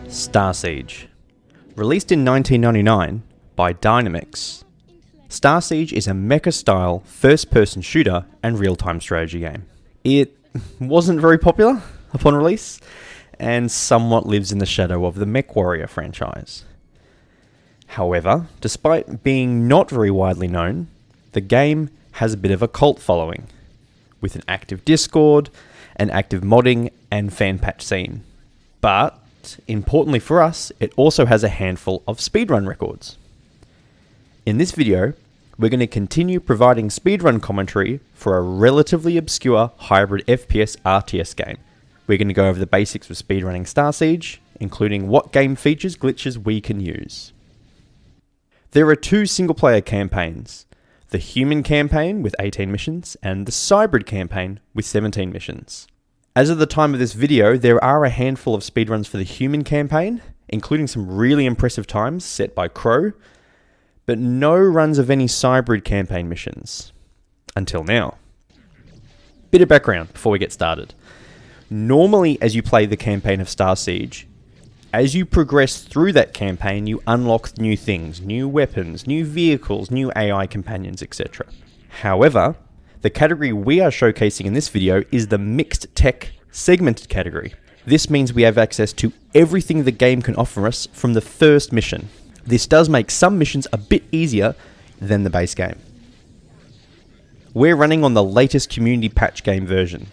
Starsiege. Released in 1999 by Dynamix, Starsiege is a mecha-style first-person shooter and real-time strategy game. It wasn't very popular upon release, and somewhat lives in the shadow of the MechWarrior franchise. However, despite being not very widely known, the game has a bit of a cult following, with an active Discord, an active modding and fan patch scene. But, importantly for us, it also has a handful of speedrun records. In this video, we're going to continue providing speedrun commentary for a relatively obscure hybrid FPS RTS game. We're going to go over the basics of speedrunning Starsiege, including what game features, glitches we can use. There are two single-player campaigns, the Human campaign with 18 missions, and the Cybrid campaign with 17 missions. As of the time of this video, there are a handful of speedruns for the Human campaign, including some really impressive times set by Crow, but no runs of any Cybrid campaign missions. Until now. Bit of background before we get started. Normally, as you play the campaign of Starsiege, as you progress through that campaign, you unlock new things, new weapons, new vehicles, new AI companions, etc. However, the category we are showcasing in this video is the Mixed Tech Segmented category. This means we have access to everything the game can offer us from the first mission. This does make some missions a bit easier than the base game. We're running on the latest community patch game version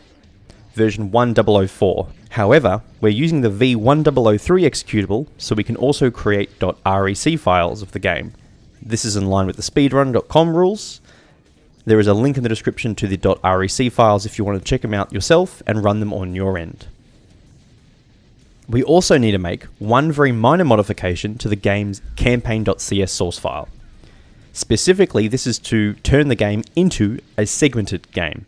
1004. However, we're using the v1003 executable, so we can also create .rec files of the game. This is in line with the speedrun.com rules. There is a link in the description to the .rec files if you want to check them out yourself and run them on your end. We also need to make one very minor modification to the game's campaign.cs source file. Specifically, this is to turn the game into a segmented game.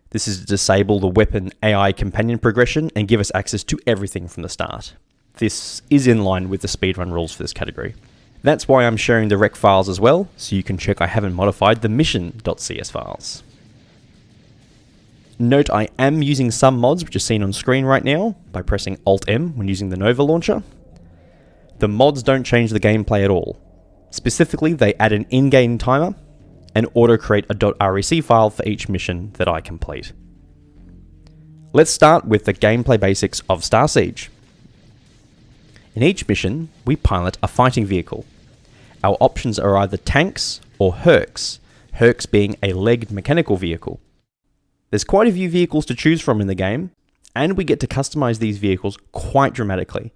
This is to disable the weapon AI companion progression and give us access to everything from the start. This is in line with the speedrun rules for this category. That's why I'm sharing the rec files as well, so you can check I haven't modified the mission.cs files. Note I am using some mods which are seen on screen right now by pressing Alt-M when using the Nova launcher. The mods don't change the gameplay at all. Specifically, they add an in-game timer and auto-create a .rec file for each mission that I complete. Let's start with the gameplay basics of Starsiege. In each mission, we pilot a fighting vehicle. Our options are either tanks or Hercs, Hercs being a legged mechanical vehicle. There's quite a few vehicles to choose from in the game, and we get to customize these vehicles quite dramatically.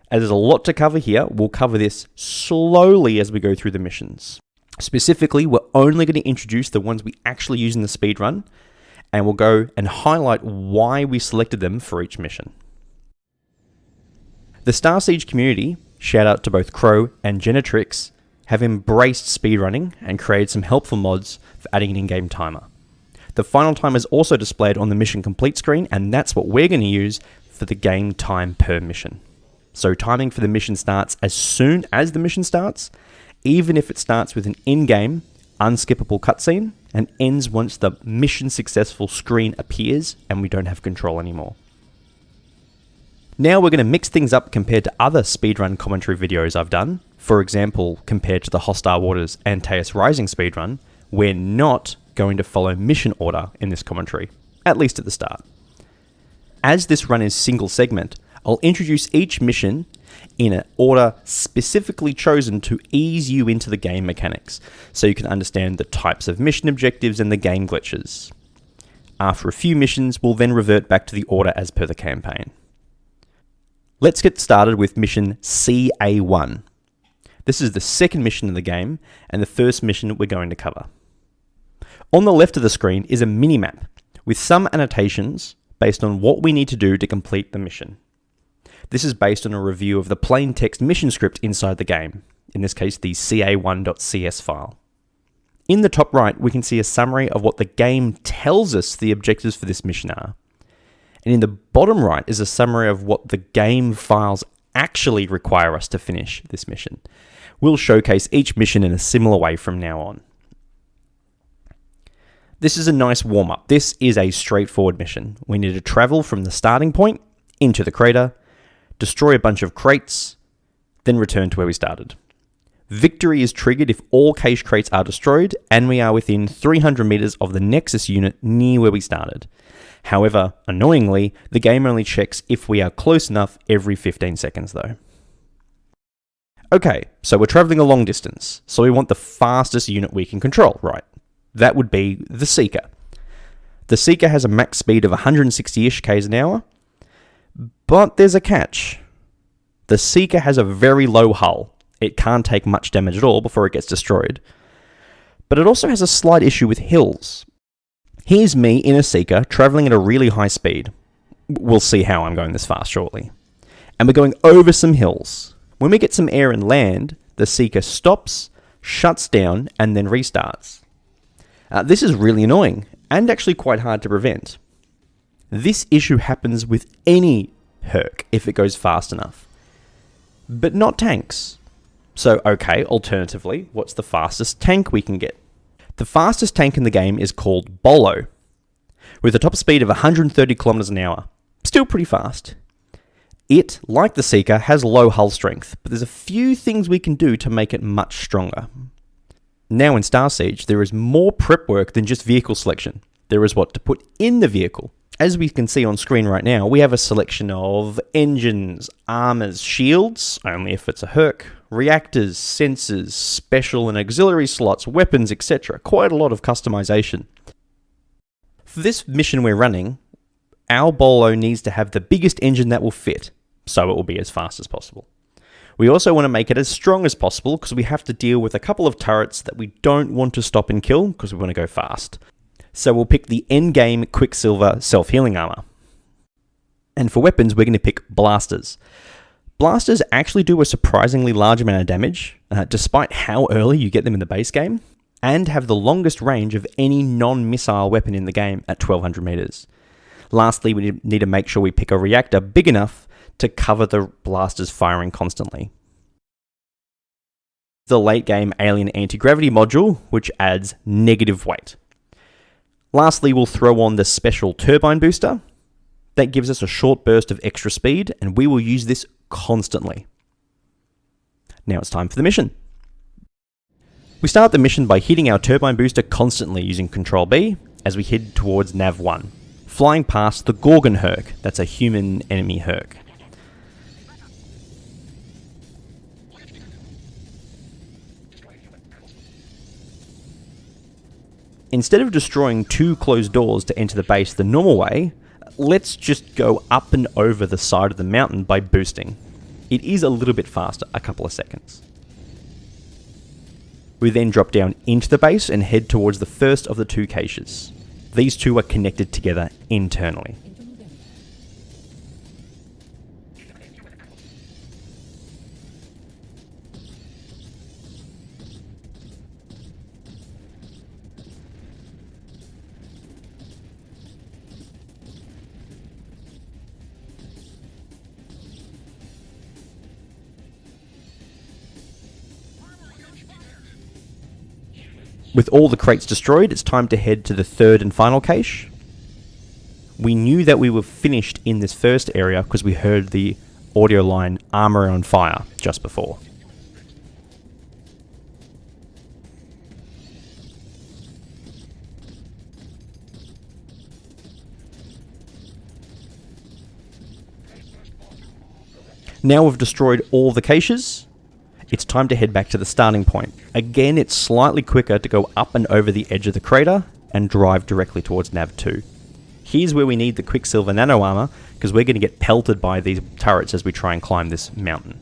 As there's a lot to cover here, we'll cover this slowly as we go through the missions. Specifically, we're only going to introduce the ones we actually use in the speedrun, and we'll go and highlight why we selected them for each mission. The Starsiege community, shout out to both Crow and Genetrix, have embraced speedrunning and created some helpful mods for adding an in-game timer. The final time is also displayed on the mission complete screen, and that's what we're going to use for the game time per mission. So timing for the mission starts as soon as the mission starts, even if it starts with an in-game, unskippable cutscene, and ends once the mission successful screen appears and we don't have control anymore. Now we're going to mix things up compared to other speedrun commentary videos I've done. For example, compared to the Hostile Waters and Taos Rising speedrun, we're not going to follow mission order in this commentary, at least at the start. As this run is single segment, I'll introduce each mission in an order specifically chosen to ease you into the game mechanics, so you can understand the types of mission objectives and the game glitches. After a few missions, we'll then revert back to the order as per the campaign. Let's get started with mission CA1. This is the second mission in the game, and the first mission we're going to cover. On the left of the screen is a minimap, with some annotations based on what we need to do to complete the mission. This is based on a review of the plain text mission script inside the game, in this case the ca1.cs file. In the top right, we can see a summary of what the game tells us the objectives for this mission are. And in the bottom right is a summary of what the game files actually require us to finish this mission. We'll showcase each mission in a similar way from now on. This is a nice warm-up. This is a straightforward mission. We need to travel from the starting point into the crater, destroy a bunch of crates, then return to where we started. Victory is triggered if all cache crates are destroyed and we are within 300 meters of the Nexus unit near where we started. However, annoyingly, the game only checks if we are close enough every 15 seconds though. Okay, so we're traveling a long distance, so we want the fastest unit we can control, right? That would be the Seeker. The Seeker has a max speed of 160-ish k's an hour, but there's a catch. The Seeker has a very low hull. It can't take much damage at all before it gets destroyed. But it also has a slight issue with hills. Here's me in a Seeker traveling at a really high speed. We'll see how I'm going this fast shortly. And we're going over some hills. When we get some air and land, the Seeker stops, shuts down, and then restarts. This is really annoying, and actually quite hard to prevent. This issue happens with any Herc if it goes fast enough. But not tanks. So okay, alternatively, what's the fastest tank we can get? The fastest tank in the game is called Bolo, with a top speed of 130 kilometers an hour. Still pretty fast. It, like the Seeker, has low hull strength, but there's a few things we can do to make it much stronger. Now in Starsiege, there is more prep work than just vehicle selection. There is what to put in the vehicle. As we can see on screen right now, we have a selection of engines, armors, shields, only if it's a Herc, reactors, sensors, special and auxiliary slots, weapons, etc. Quite a lot of customization. For this mission we're running, our Bolo needs to have the biggest engine that will fit, so it will be as fast as possible. We also want to make it as strong as possible because we have to deal with a couple of turrets that we don't want to stop and kill because we want to go fast. So we'll pick the endgame Quicksilver self-healing armor. And for weapons, we're going to pick blasters. Blasters actually do a surprisingly large amount of damage, despite how early you get them in the base game, and have the longest range of any non-missile weapon in the game at 1200 meters. Lastly, we need to make sure we pick a reactor big enough to cover the blasters firing constantly. The late game alien anti-gravity module, which adds negative weight. Lastly, we'll throw on the special turbine booster. That gives us a short burst of extra speed, and we will use this constantly. Now it's time for the mission. We start the mission by hitting our turbine booster constantly using Control B as we head towards Nav 1, flying past the Gorgon Herc, that's a human enemy Herc. Instead of destroying two closed doors to enter the base the normal way, let's just go up and over the side of the mountain by boosting. It is a little bit faster, a couple of seconds. We then drop down into the base and head towards the first of the two caches. These two are connected together internally. With all the crates destroyed, it's time to head to the third and final cache. We knew that we were finished in this first area because we heard the audio line "armor on fire" just before. Now we've destroyed all the caches, it's time to head back to the starting point. Again, it's slightly quicker to go up and over the edge of the crater and drive directly towards Nav 2. Here's where we need the Quicksilver nano armor because we're going to get pelted by these turrets as we try and climb this mountain.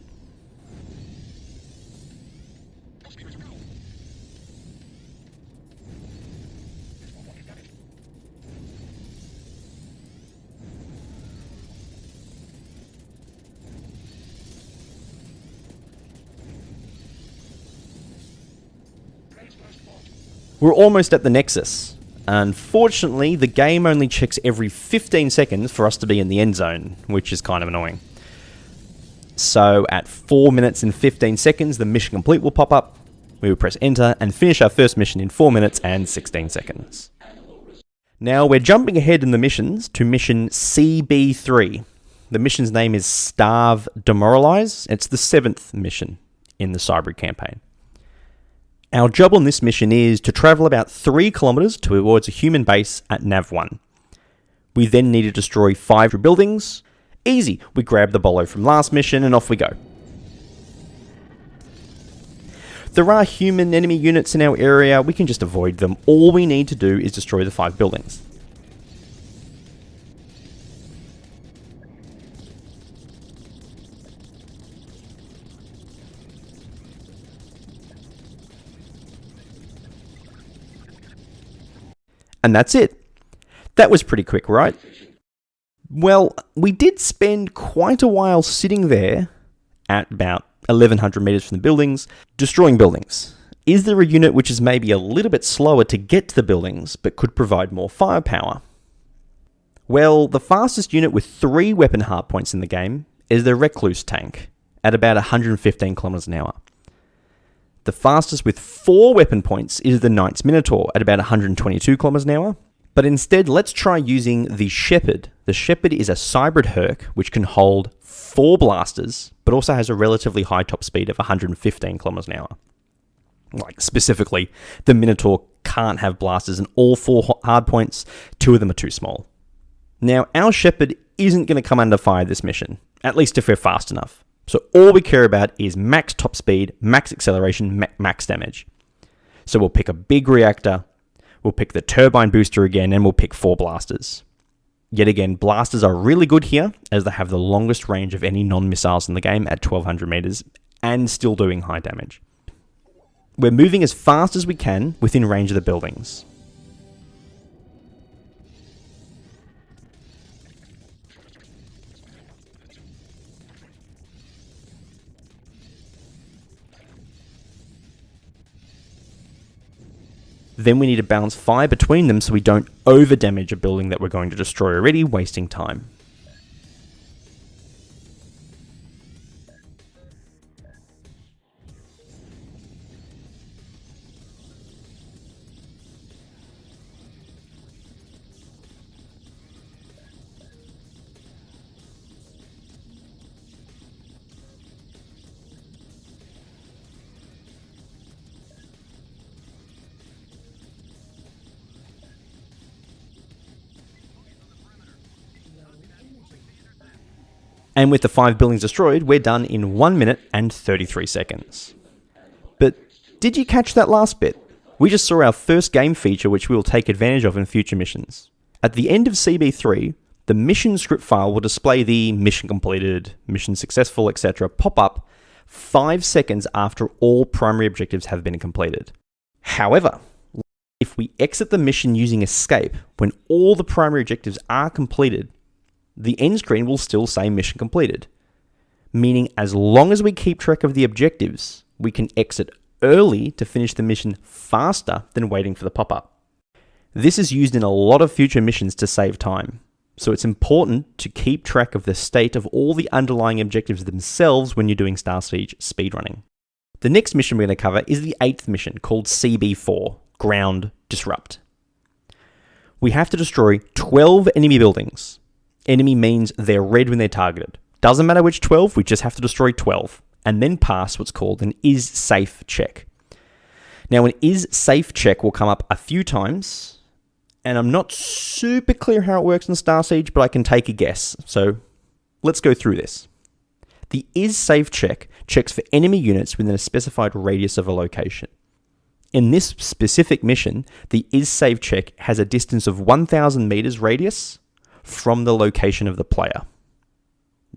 We're almost at the Nexus. Unfortunately, the game only checks every 15 seconds for us to be in the end zone, which is kind of annoying. So at 4 minutes and 15 seconds, the mission complete will pop up. We will press enter and finish our first mission in 4 minutes and 16 seconds. Now we're jumping ahead in the missions to mission CB3. The mission's name is Starve Demoralize. It's the 7th mission in the Cybrid campaign. Our job on this mission is to travel about 3 kilometers towards a human base at Nav 1. We then need to destroy 5 buildings. Easy, we grab the bolo from last mission and off we go. There are human enemy units in our area, we can just avoid them. All we need to do is destroy the 5 buildings. And that's it. That was pretty quick, right? Well, we did spend quite a while sitting there at about 1100 meters from the buildings, destroying buildings. Is there a unit which is maybe a little bit slower to get to the buildings, but could provide more firepower? Well, the fastest unit with 3 weapon hardpoints in the game is the Recluse tank, at about 115 kilometers an hour. The fastest with 4 weapon points is the Knight's Minotaur, at about 122 kilometers an hour. But instead, let's try using the Shepherd. The Shepherd is a Cybrid Herc, which can hold 4 blasters, but also has a relatively high top speed of 115 kilometers an hour. Like, specifically, the Minotaur can't have blasters in all 4 hardpoints. 2 of them are too small. Now, our Shepherd isn't going to come under fire this mission, at least if we're fast enough. So all we care about is max top speed, max acceleration, max damage. So we'll pick a big reactor, we'll pick the turbine booster again, and we'll pick 4 blasters. Yet again, blasters are really good here, as they have the longest range of any non-missiles in the game at 1200 meters, and still doing high damage. We're moving as fast as we can within range of the buildings. Then we need to balance fire between them so we don't over-damage a building that we're going to destroy already, wasting time. And with the 5 buildings destroyed, we're done in 1 minute and 33 seconds. But did you catch that last bit? We just saw our first game feature which we will take advantage of in future missions. At the end of CB3, the mission script file will display the mission completed, mission successful, etc. pop up 5 seconds after all primary objectives have been completed. However, if we exit the mission using escape when all the primary objectives are completed, the end screen will still say mission completed, meaning as long as we keep track of the objectives, we can exit early to finish the mission faster than waiting for the pop-up. This is used in a lot of future missions to save time, so it's important to keep track of the state of all the underlying objectives themselves when you're doing Starsiege speedrunning. The next mission we're going to cover is the 8th mission, called CB4, Ground Disrupt. We have to destroy 12 enemy buildings. Enemy means they're red when they're targeted. Doesn't matter which 12, we just have to destroy 12, and then pass what's called an is safe check. Now, an is safe check will come up a few times, and I'm not super clear how it works in Starsiege, but I can take a guess. So let's go through this. The is safe check checks for enemy units within a specified radius of a location. In this specific mission, the is safe check has a distance of 1,000 meters radius from the location of the player.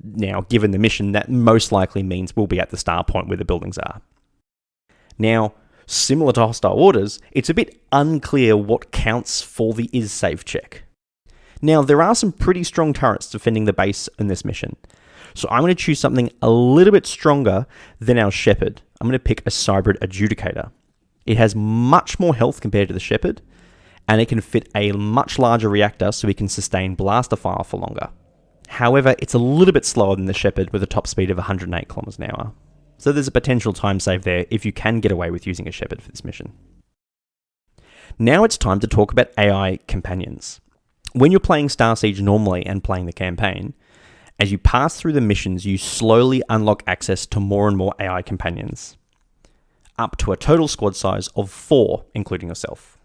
Now, given the mission, that most likely means we'll be at the start point where the buildings are. Now, similar to Hostile Orders, it's a bit unclear what counts for the is safe check. Now, there are some pretty strong turrets defending the base in this mission, so I'm going to choose something a little bit stronger than our Shepherd. I'm going to pick a Cybrid Adjudicator. It has much more health compared to the Shepherd, and it can fit a much larger reactor so we can sustain blaster fire for longer. However, it's a little bit slower than the Shepherd with a top speed of 108 kilometers an hour. So there's a potential time save there if you can get away with using a Shepherd for this mission. Now it's time to talk about AI companions. When you're playing Starsiege normally and playing the campaign, As you pass through the missions, you slowly unlock access to more and more AI companions, up to a total squad size of 4, including yourself.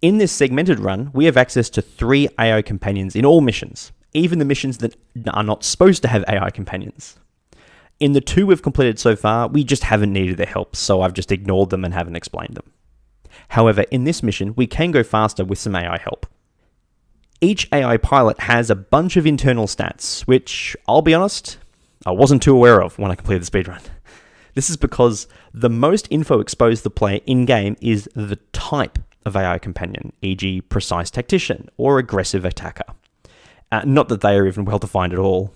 In this segmented run, we have access to 3 AI companions in all missions, even the missions that are not supposed to have AI companions. In the 2 we've completed so far, we just haven't needed their help, so I've just ignored them and haven't explained them. However, in this mission, we can go faster with some AI help. Each AI pilot has a bunch of internal stats, which, I'll be honest, I wasn't too aware of when I completed the speedrun. This is because the most info exposed to the player in-game is the type of AI companion, e.g. precise tactician or aggressive attacker. Not that they are even well defined at all.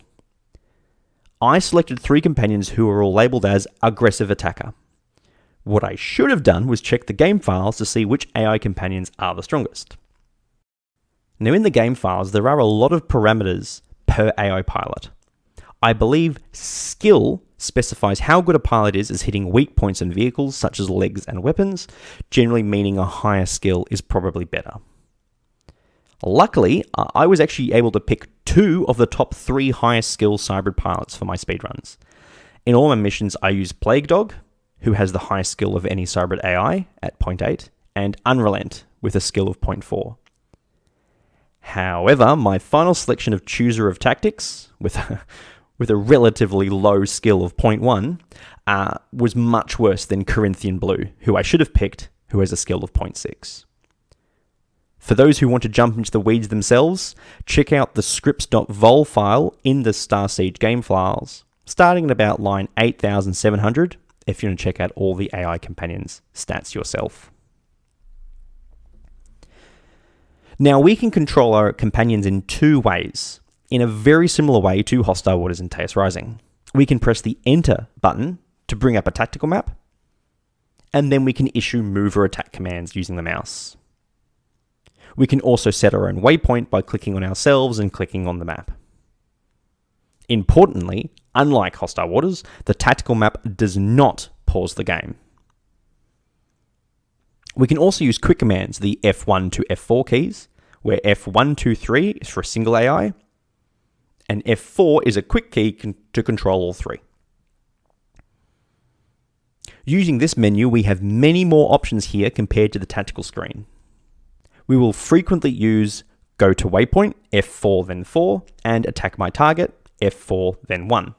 I selected 3 companions who are all labelled as aggressive attacker. What I should have done was check the game files to see which AI companions are the strongest. Now in the game files, there are a lot of parameters per AI pilot. I believe skill specifies how good a pilot is as hitting weak points in vehicles such as legs and weapons, generally meaning a higher skill is probably better. Luckily, I was actually able to pick 2 of the top 3 highest skill Cybrid pilots for my speedruns. In all my missions, I use Plague Dog, who has the highest skill of any Cybrid AI at 0.8, and Unrelent with a skill of 0.4. However, my final selection of Chooser of Tactics, with a relatively low skill of 0.1, was much worse than Corinthian Blue, who I should have picked, who has a skill of 0.6. For those who want to jump into the weeds themselves, check out the scripts.vol file in the Starsiege game files, starting at about line 8700, if you want to check out all the AI companions' stats yourself. Now, we can control our companions in 2 ways, in a very similar way to Hostile Waters and Taos Rising. We can press the Enter button to bring up a tactical map, and then we can issue move or attack commands using the mouse. We can also set our own waypoint by clicking on ourselves and clicking on the map. Importantly, unlike Hostile Waters, the tactical map does not pause the game. We can also use quick commands, the F1 to F4 keys, where F1, 2, 3 is for a single AI, and F4 is a quick key to control all 3. Using this menu, we have many more options here compared to the tactical screen. We will frequently use Go to Waypoint, F4 then 4, and Attack My Target, F4 then 1.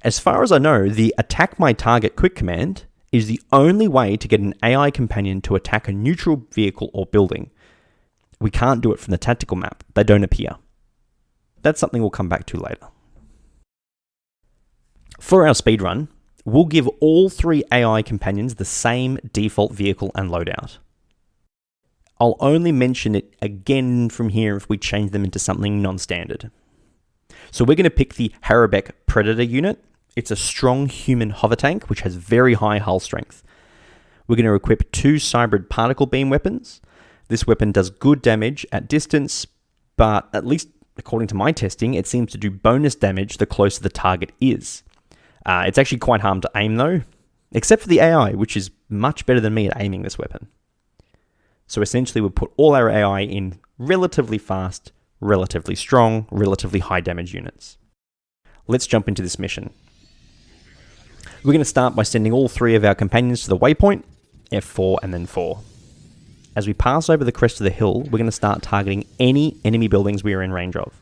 As far as I know, the Attack My Target quick command is the only way to get an AI companion to attack a neutral vehicle or building. We can't do it from the tactical map. They don't appear. That's something we'll come back to later. For our speedrun, we'll give all 3 AI companions the same default vehicle and loadout. I'll only mention it again from here if we change them into something non-standard. So we're going to pick the Harabek Predator unit. It's a strong human hover tank which has very high hull strength. We're going to equip 2 Cybrid particle beam weapons. This weapon does good damage at distance, but at least according to my testing, it seems to do bonus damage the closer the target is. It's actually quite hard to aim though, except for the AI, which is much better than me at aiming this weapon. So essentially we'll put all our AI in relatively fast, relatively strong, relatively high damage units. Let's jump into this mission. We're going to start by sending all 3 of our companions to the waypoint, F4 and then 4. As we pass over the crest of the hill, we're going to start targeting any enemy buildings we are in range of.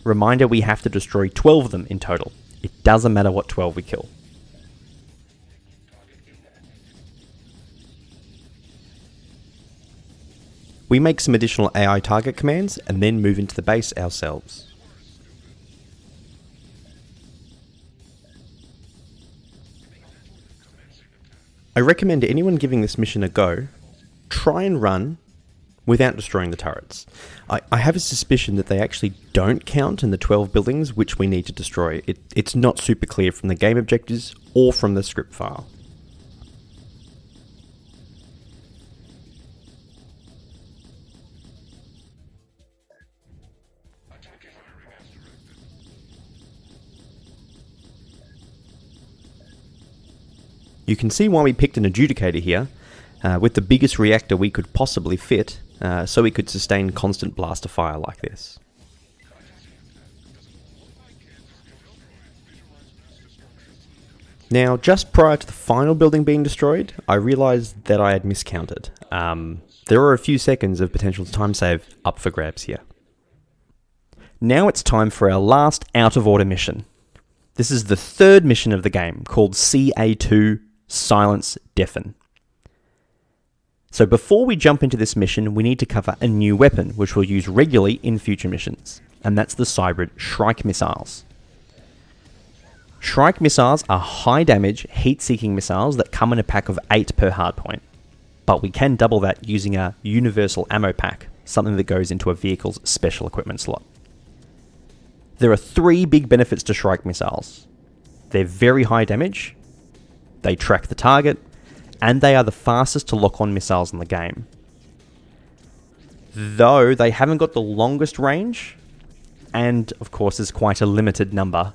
Reminder, we have to destroy 12 of them in total. It doesn't matter what 12 we kill. We make some additional AI target commands and then move into the base ourselves. I recommend anyone giving this mission a go, try and run without destroying the turrets. I have a suspicion that they actually don't count in the 12 buildings which we need to destroy. It's not super clear from the game objectives or from the script file. You can see why we picked an adjudicator here. with the biggest reactor we could possibly fit, so we could sustain constant blaster fire like this. Now, just prior to the final building being destroyed, I realised that I had miscounted. There are a few seconds of potential time save up for grabs here. Now it's time for our last out-of-order mission. This is the third mission of the game, called CA2 Silence Deafen. So before we jump into this mission, we need to cover a new weapon, which we'll use regularly in future missions, and that's the Cybrid Shrike missiles. Shrike missiles are high-damage, heat-seeking missiles that come in a pack of 8 per hardpoint, but we can double that using a universal ammo pack, something that goes into a vehicle's special equipment slot. There are 3 big benefits to Shrike missiles. They're very high damage, they track the target, and they are the fastest to lock on missiles in the game. Though they haven't got the longest range, and of course there's quite a limited number.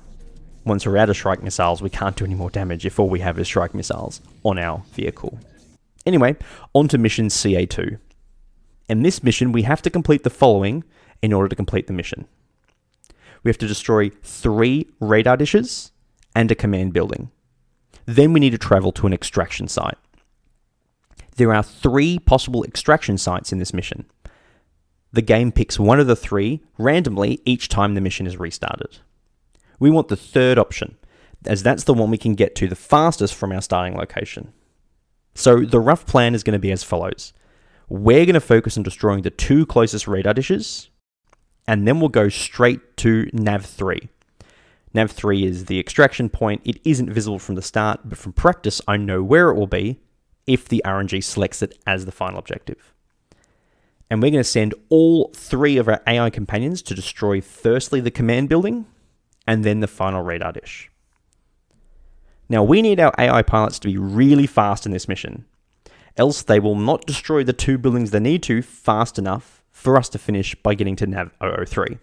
Once we're out of Shrike missiles, we can't do any more damage if all we have is Shrike missiles on our vehicle. Anyway, on to mission CA2. In this mission, we have to complete the following in order to complete the mission. We have to destroy 3 radar dishes and a command building. Then we need to travel to an extraction site. There are 3 possible extraction sites in this mission. The game picks one of the 3 randomly each time the mission is restarted. We want the third option, as that's the one we can get to the fastest from our starting location. So the rough plan is going to be as follows. We're going to focus on destroying the 2 closest radar dishes, and then we'll go straight to Nav3. Nav3 is the extraction point. It isn't visible from the start, but from practice I know where it will be if the RNG selects it as the final objective. And we're going to send all 3 of our AI companions to destroy firstly the command building, and then the final radar dish. Now we need our AI pilots to be really fast in this mission, else they will not destroy the 2 buildings they need to fast enough for us to finish by getting to Nav 003.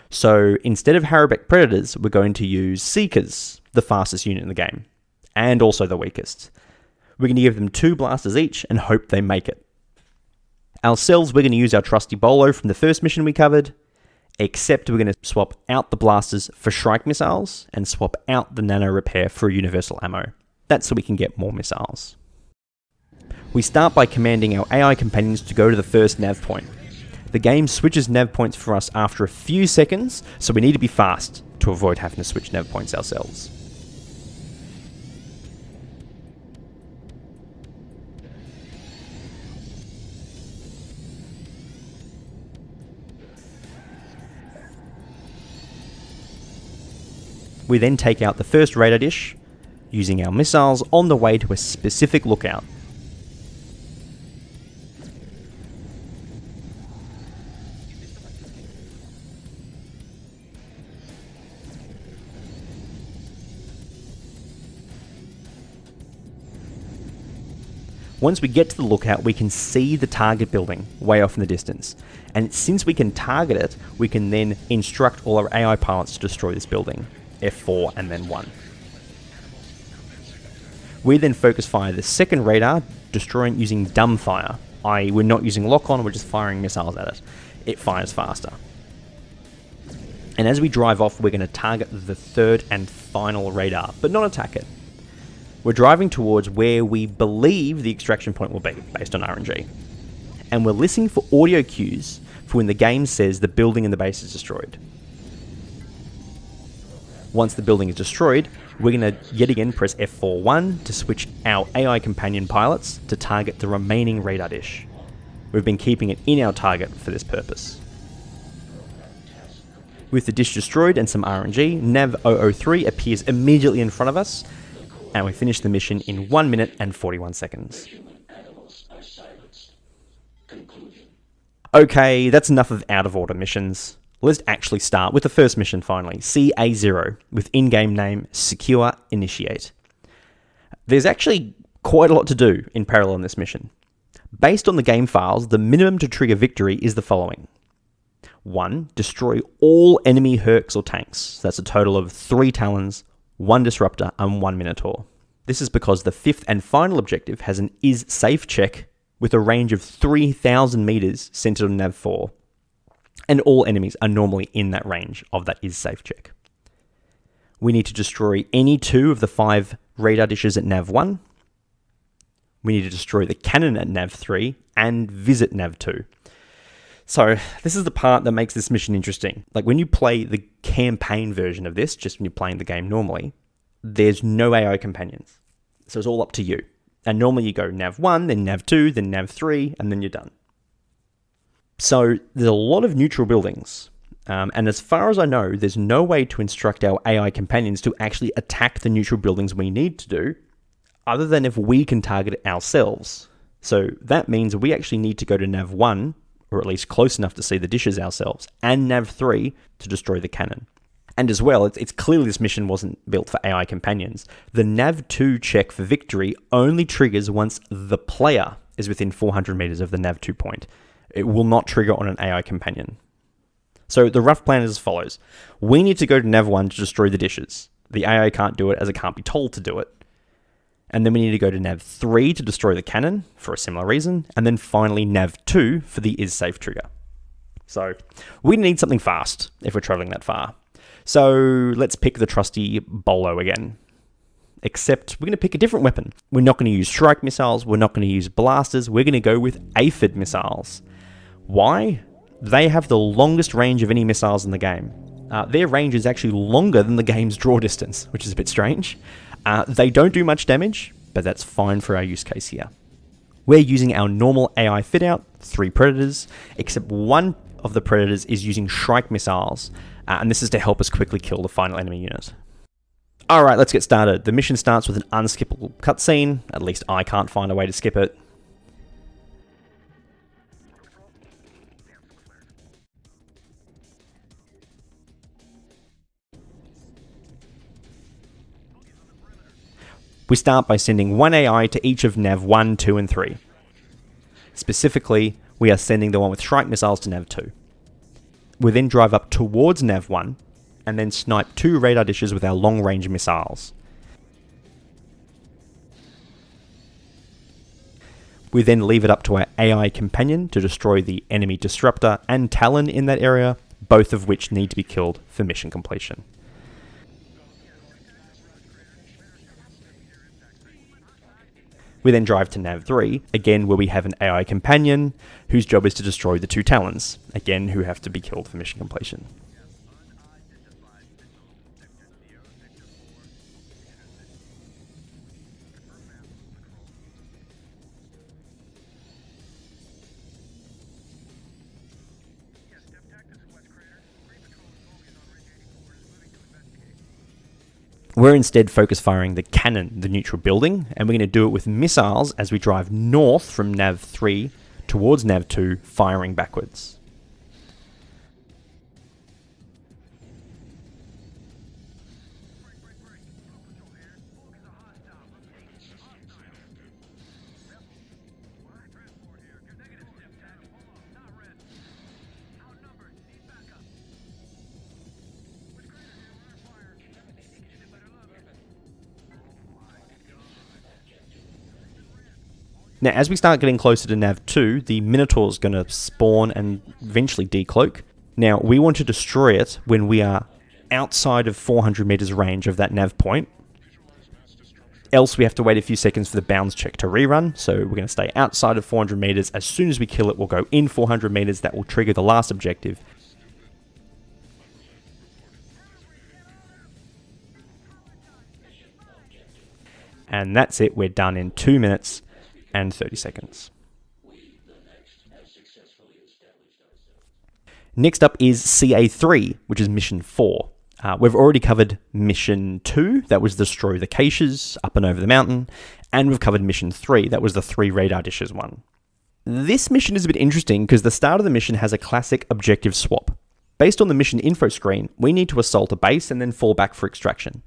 So instead of Harabek Predators, we're going to use Seekers, the fastest unit in the game, and also the weakest. We're going to give them 2 blasters each and hope they make it. Ourselves, we're going to use our trusty Bolo from the first mission we covered, except we're going to swap out the blasters for Shrike missiles and swap out the nano repair for universal ammo. That's so we can get more missiles. We start by commanding our AI companions to go to the first nav point. The game switches nav points for us after a few seconds, so we need to be fast to avoid having to switch nav points ourselves. We then take out the first radar dish, using our missiles on the way to a specific lookout. Once we get to the lookout, we can see the target building way off in the distance. And since we can target it, we can then instruct all our AI pilots to destroy this building. F4 and then 1. We then focus fire the second radar, destroying using dumb fire. We're not using lock-on, we're just firing missiles at it. It fires faster. And as we drive off, we're going to target the third and final radar, but not attack it. We're driving towards where we believe the extraction point will be, based on RNG. And we're listening for audio cues for when the game says the building in the base is destroyed. Once the building is destroyed, we're going to yet again press F4-1 to switch our AI companion pilots to target the remaining radar dish. We've been keeping it in our target for this purpose. With the dish destroyed and some RNG, Nav 003 appears immediately in front of us, and we finish the mission in 1 minute and 41 seconds. Okay, that's enough of out-of-order missions. Let's actually start with the first mission finally, CA0, with in-game name Secure Initiate. There's actually quite a lot to do in parallel in this mission. Based on the game files, the minimum to trigger victory is the following. 1. Destroy all enemy Hercs or tanks. That's a total of 3 Talons, 1 Disruptor, and 1 Minotaur. This is because the fifth and final objective has an is safe check with a range of 3,000 meters centered on Nav 4, and all enemies are normally in that range of that is safe check. We need to destroy any 2 of the 5 radar dishes at Nav 1. We need to destroy the cannon at Nav 3 and visit Nav 2. So this is the part that makes this mission interesting. Like when you play the campaign version of this, just when you're playing the game normally, there's no AI companions. So it's all up to you. And normally you go Nav 1, then Nav 2, then Nav 3, and then you're done. So there's a lot of neutral buildings. And as far as I know, there's no way to instruct our AI companions to actually attack the neutral buildings we need to do, other than if we can target it ourselves. So that means we actually need to go to Nav 1, or at least close enough to see the dishes ourselves, and Nav 3 to destroy the cannon. And as well, it's clearly this mission wasn't built for AI companions. The Nav 2 check for victory only triggers once the player is within 400 meters of the Nav 2 point. It will not trigger on an AI companion. So the rough plan is as follows. We need to go to Nav 1 to destroy the dishes. The AI can't do it as it can't be told to do it. And then we need to go to Nav 3 to destroy the cannon for a similar reason. And then finally Nav 2 for the is safe trigger. So we need something fast if we're traveling that far. So let's pick the trusty bolo again. Except we're going to pick a different weapon. We're not going to use strike missiles. We're not going to use blasters. We're going to go with aphid missiles. Why? They have the longest range of any missiles in the game. Their range is actually longer than the game's draw distance, which is a bit strange. They don't do much damage, but that's fine for our use case here. We're using our normal AI fit out, 3 predators, except one of the predators is using strike missiles, and this is to help us quickly kill the final enemy unit. Alright, let's get started. The mission starts with an unskippable cutscene. At least I can't find a way to skip it. We start by sending one AI to each of Nav 1, 2, and 3. Specifically, we are sending the one with strike missiles to Nav 2. We then drive up towards Nav 1, and then snipe 2 radar dishes with our long-range missiles. We then leave it up to our AI companion to destroy the enemy disruptor and Talon in that area, both of which need to be killed for mission completion. We then drive to Nav 3, again where we have an AI companion, whose job is to destroy the 2 Talons, again who have to be killed for mission completion. We're instead focus firing the cannon, the neutral building, and we're going to do it with missiles as we drive north from Nav 3 towards Nav 2, firing backwards. Now, as we start getting closer to Nav 2, the Minotaur is going to spawn and eventually decloak. Now, we want to destroy it when we are outside of 400 meters range of that Nav point. Else, we have to wait a few seconds for the bounds check to rerun. So we're going to stay outside of 400 meters. As soon as we kill it, we'll go in 400 meters. That will trigger the last objective. And that's it. We're done in 2 minutes and 30 seconds. Next up is CA3, which is Mission 4. We've already covered Mission 2, that was destroy the caches up and over the mountain, and we've covered Mission 3, that was the 3 radar dishes one. This mission is a bit interesting because the start of the mission has a classic objective swap. Based on the mission info screen, we need to assault a base and then fall back for extraction.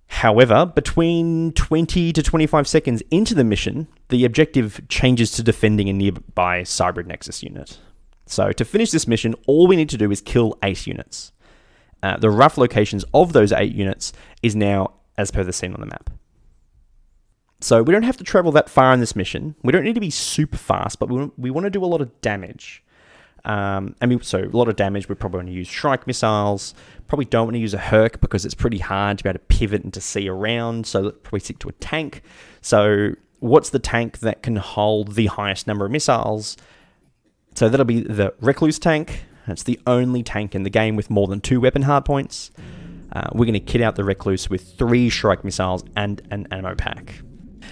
However, between 20 to 25 seconds into the mission, the objective changes to defending a nearby Cybrid Nexus unit. So to finish this mission, all we need to do is kill 8 units. The rough locations of those 8 units is now as per the scene on the map. So we don't have to travel that far in this mission. We don't need to be super fast, but we want to do a lot of damage. So a lot of damage, we probably want to use Shrike missiles. Probably don't want to use a Herc because it's pretty hard to be able to pivot and to see around. So let's probably stick to a tank. So what's the tank that can hold the highest number of missiles? So that'll be the Recluse tank. It's the only tank in the game with more than 2 weapon hardpoints. We're going to kit out the Recluse with 3 Shrike missiles and an ammo pack.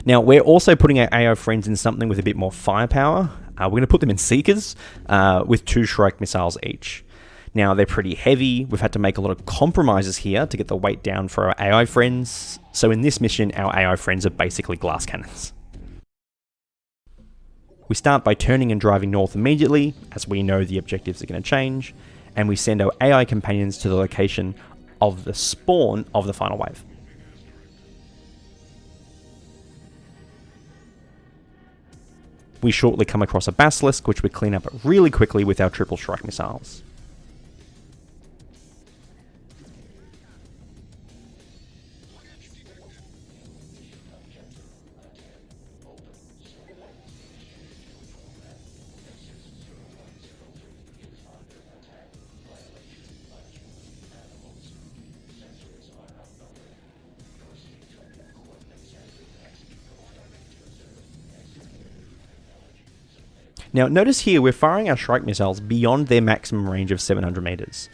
Now, we're also putting our AO friends in something with a bit more firepower. We're going to put them in Seekers with 2 Shrike missiles each. Now, they're pretty heavy. We've had to make a lot of compromises here to get the weight down for our AI friends. So in this mission, our AI friends are basically glass cannons. We start by turning and driving north immediately, as we know the objectives are going to change, and we send our AI companions to the location of the spawn of the final wave. We shortly come across a basilisk, which we clean up really quickly with our triple Shrike missiles. Now notice here we're firing our Shrike missiles beyond their maximum range of 700 meters.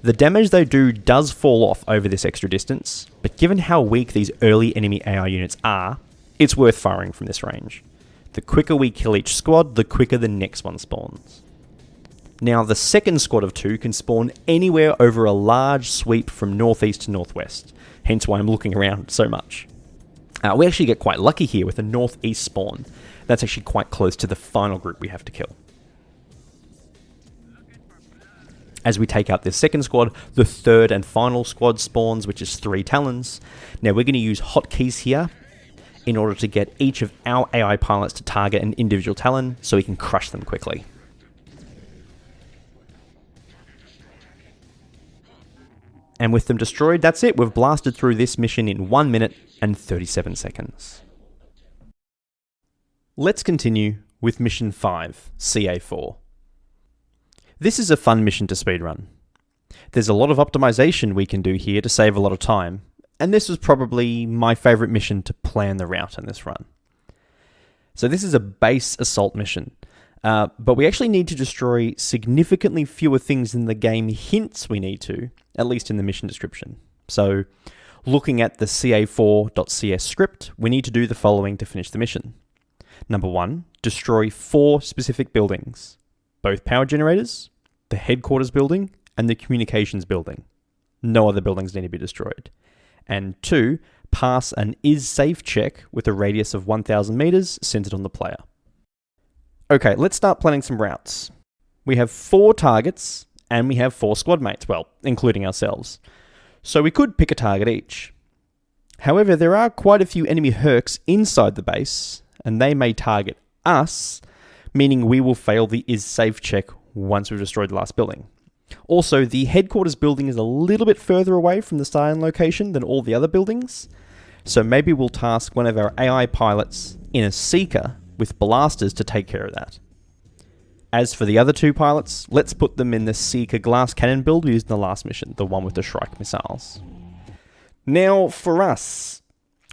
The damage they do does fall off over this extra distance, but given how weak these early enemy AI units are, it's worth firing from this range. The quicker we kill each squad, the quicker the next one spawns. Now the second squad of 2 can spawn anywhere over a large sweep from northeast to northwest, hence why I'm looking around so much. We actually get quite lucky here with a northeast spawn. That's actually quite close to the final group we have to kill. As we take out this second squad, the third and final squad spawns, which is 3 Talons. Now we're going to use hotkeys here in order to get each of our AI pilots to target an individual Talon so we can crush them quickly. And with them destroyed, that's it. We've blasted through this mission in 1 minute and 37 seconds. Let's continue with Mission 5, CA4. This is a fun mission to speedrun. There's a lot of optimization we can do here to save a lot of time, and this was probably my favourite mission to plan the route in this run. So this is a base assault mission, but we actually need to destroy significantly fewer things than the game hints we need to, at least in the mission description. So looking at the ca4.cs script, we need to do the following to finish the mission. Number 1, destroy 4 specific buildings. Both power generators, the headquarters building, and the communications building. No other buildings need to be destroyed. And 2, pass an is safe check with a radius of 1,000 meters centered on the player. Okay, let's start planning some routes. We have 4 targets, and we have 4 squad mates, well, including ourselves. So we could pick a target each. However, there are quite a few enemy Hercs inside the base, and they may target us, meaning we will fail the is safe check once we've destroyed the last building. Also, the headquarters building is a little bit further away from the starting location than all the other buildings, so maybe we'll task one of our AI pilots in a Seeker with blasters to take care of that. As for the other 2 pilots, let's put them in the Seeker glass cannon build we used in the last mission, the one with the Shrike missiles. Now, for us,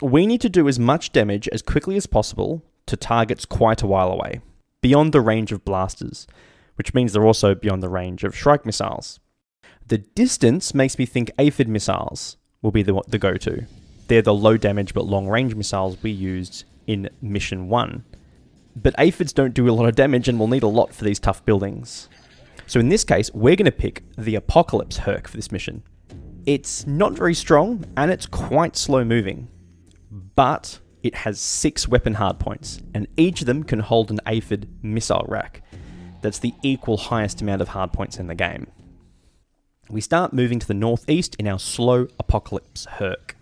we need to do as much damage as quickly as possible to targets quite a while away, beyond the range of blasters, which means they're also beyond the range of Shrike missiles. The distance makes me think aphid missiles will be the go-to. They're the low damage but long range missiles we used in Mission 1. But aphids don't do a lot of damage and we'll need a lot for these tough buildings. So in this case, we're going to pick the Apocalypse Herc for this mission. It's not very strong and it's quite slow moving, but it has 6 weapon hardpoints, and each of them can hold an aphid missile rack. That's the equal highest amount of hardpoints in the game. We start moving to the northeast in our slow Apocalypse Herc.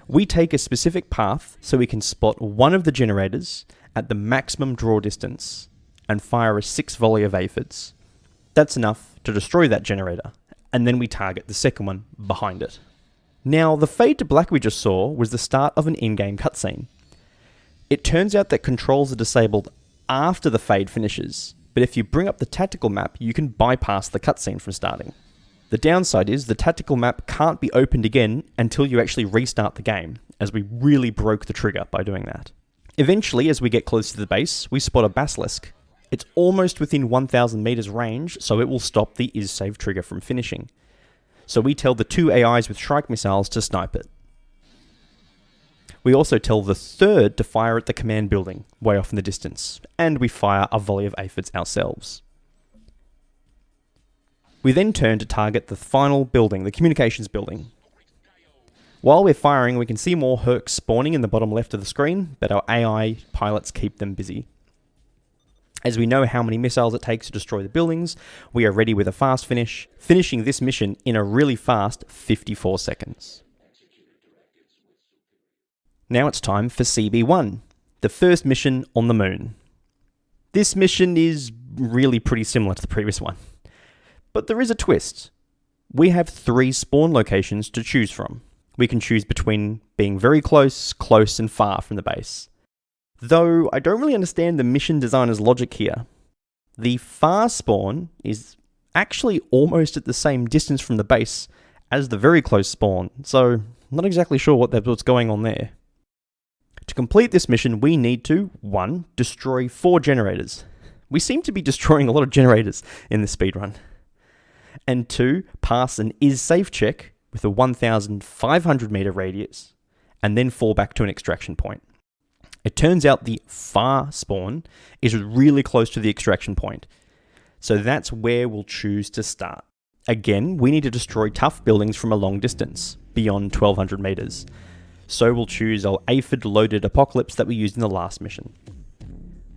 We take a specific path so we can spot one of the generators at the maximum draw distance and fire a 6 volley of aphids. That's enough to destroy that generator, and then we target the second one behind it. Now, the fade to black we just saw was the start of an in-game cutscene. It turns out that controls are disabled after the fade finishes, but if you bring up the tactical map, you can bypass the cutscene from starting. The downside is the tactical map can't be opened again until you actually restart the game, as we really broke the trigger by doing that. Eventually, as we get close to the base, we spot a basilisk. It's almost within 1,000 meters range, so it will stop the is-save trigger from finishing. So we tell the two AIs with Shrike missiles to snipe it. We also tell the third to fire at the command building, way off in the distance, and we fire a volley of aphids ourselves. We then turn to target the final building, the communications building. While we're firing, we can see more Hercs spawning in the bottom left of the screen, but our AI pilots keep them busy. As we know how many missiles it takes to destroy the buildings, we are ready with a fast finish, finishing this mission in a really fast 54 seconds. Now it's time for CB1, the first mission on the moon. This mission is really pretty similar to the previous one, but there is a twist. We have 3 spawn locations to choose from. We can choose between being very close, close, and far from the base. Though I don't really understand the mission designer's logic here. The far spawn is actually almost at the same distance from the base as the very close spawn, so I'm not exactly sure what's going on there. To complete this mission, we need to 1. Destroy 4 generators. We seem to be destroying a lot of generators in this speedrun. And 2. Pass an is-safe check with a 1,500 meter radius, and then fall back to an extraction point. It turns out the far spawn is really close to the extraction point, so that's where we'll choose to start. Again, we need to destroy tough buildings from a long distance, beyond 1,200 meters, so we'll choose our aphid-loaded apocalypse that we used in the last mission.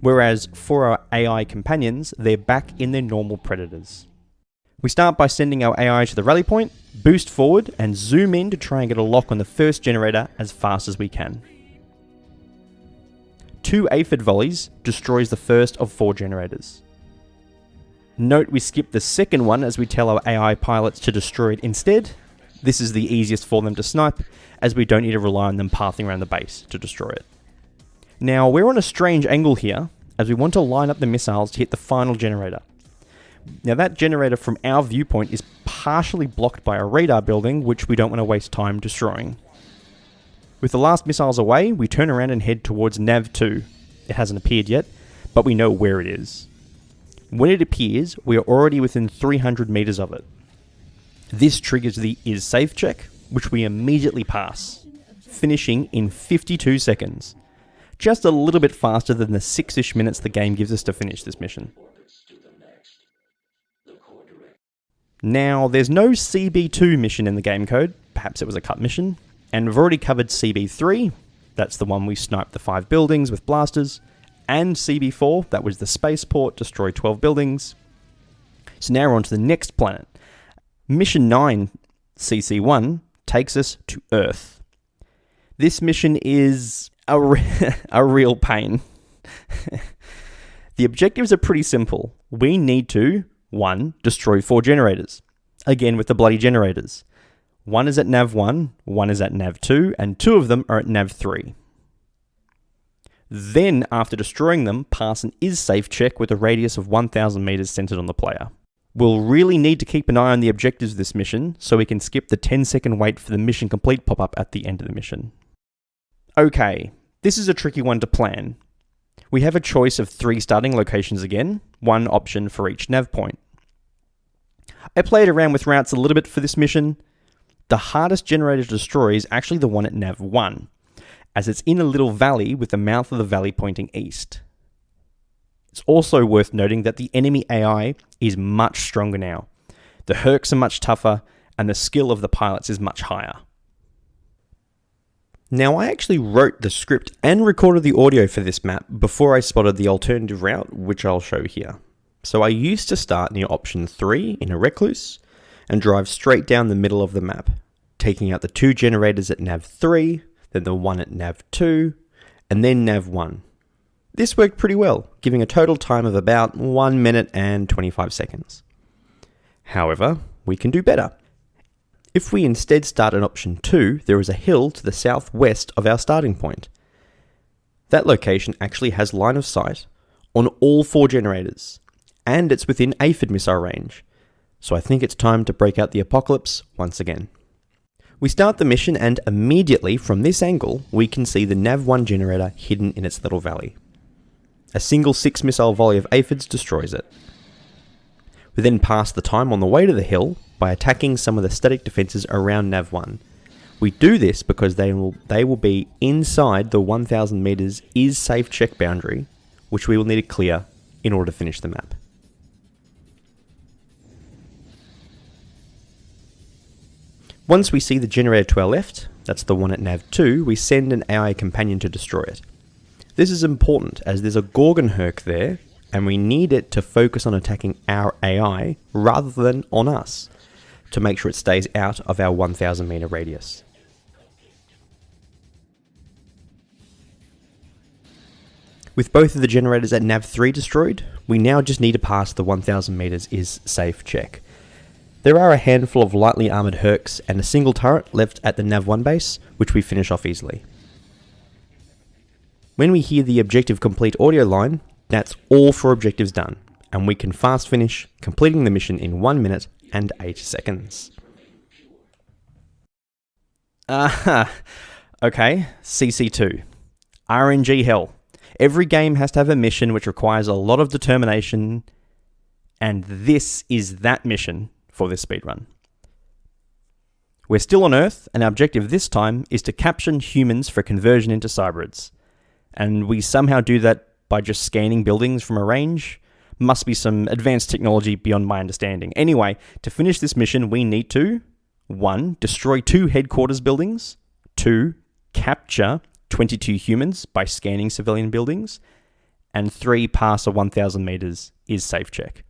Whereas for our AI companions, they're back in their normal predators. We start by sending our AI to the rally point, boost forward, and zoom in to try and get a lock on the first generator as fast as we can. 2 aphid volleys destroys the first of 4 generators. Note we skip the second one as we tell our AI pilots to destroy it instead. This is the easiest for them to snipe, as we don't need to rely on them pathing around the base to destroy it. Now we're on a strange angle here, as we want to line up the missiles to hit the final generator. Now that generator from our viewpoint is partially blocked by a radar building, which we don't want to waste time destroying. With the last missiles away, we turn around and head towards NAV2. It hasn't appeared yet, but we know where it is. When it appears, we are already within 300 meters of it. This triggers the is safe check, which we immediately pass, finishing in 52 seconds. Just a little bit faster than the 6-ish minutes the game gives us to finish this mission. Now, there's no CB2 mission in the game code, perhaps it was a cut mission, and we've already covered CB3, that's the one we sniped the 5 buildings with blasters, and CB4, that was the spaceport, destroy 12 buildings. So now we're on to the next planet. Mission 9, CC1, takes us to Earth. This mission is a real pain. The objectives are pretty simple. We need to 1. Destroy 4 generators. Again with the bloody generators. 1 is at NAV1, 1 is at NAV2, and 2 of them are at NAV3. Then, after destroying them, pass an is-safe check with a radius of 1,000 meters centered on the player. We'll really need to keep an eye on the objectives of this mission, so we can skip the 10-second wait for the mission complete pop-up at the end of the mission. Okay, this is a tricky one to plan. We have a choice of 3 starting locations again, 1 option for each nav point. I played around with routes a little bit for this mission. The hardest generator to destroy is actually the one at nav 1, as it's in a little valley with the mouth of the valley pointing east. It's also worth noting that the enemy AI is much stronger now. The Hercs are much tougher, and the skill of the pilots is much higher. Now, I actually wrote the script and recorded the audio for this map before I spotted the alternative route, which I'll show here. So I used to start near option 3 in a recluse and drive straight down the middle of the map, taking out the 2 generators at nav 3, then the 1 at nav 2, and then nav 1. This worked pretty well, giving a total time of about 1 minute and 25 seconds. However, we can do better. If we instead start at option 2, there is a hill to the southwest of our starting point. That location actually has line of sight on all 4 generators, and it's within aphid missile range, so I think it's time to break out the apocalypse once again. We start the mission, and immediately from this angle we can see the Nav-1 generator hidden in its little valley. A single 6 missile volley of aphids destroys it. We then pass the time on the way to the hill by attacking some of the static defences around Nav-1. We do this because they will be inside the 1000 meters is safe check boundary, which we will need to clear in order to finish the map. Once we see the generator to our left, that's the one at Nav-2, we send an AI companion to destroy it. This is important as there's a Gorgon Herc there, and we need it to focus on attacking our AI rather than on us, to make sure it stays out of our 1000 meter radius. With both of the generators at Nav-3 destroyed, we now just need to pass the 1000 meters is safe check. There are a handful of lightly armoured Hercs and a single turret left at the Nav-1 base, which we finish off easily. When we hear the objective complete audio line, that's all 4 objectives done, and we can fast finish, completing the mission in 1 minute and 8 seconds. Okay, CC2. RNG hell. Every game has to have a mission which requires a lot of determination, and this is that mission for this speedrun. We're still on Earth, and our objective this time is to capture humans for conversion into Cybrids. And we somehow do that by just scanning buildings from a range. Must be some advanced technology beyond my understanding. Anyway, to finish this mission, we need to 1. Destroy 2 headquarters buildings. 2. Capture 22 humans by scanning civilian buildings. And 3. Pass a 1000 meters is safe check.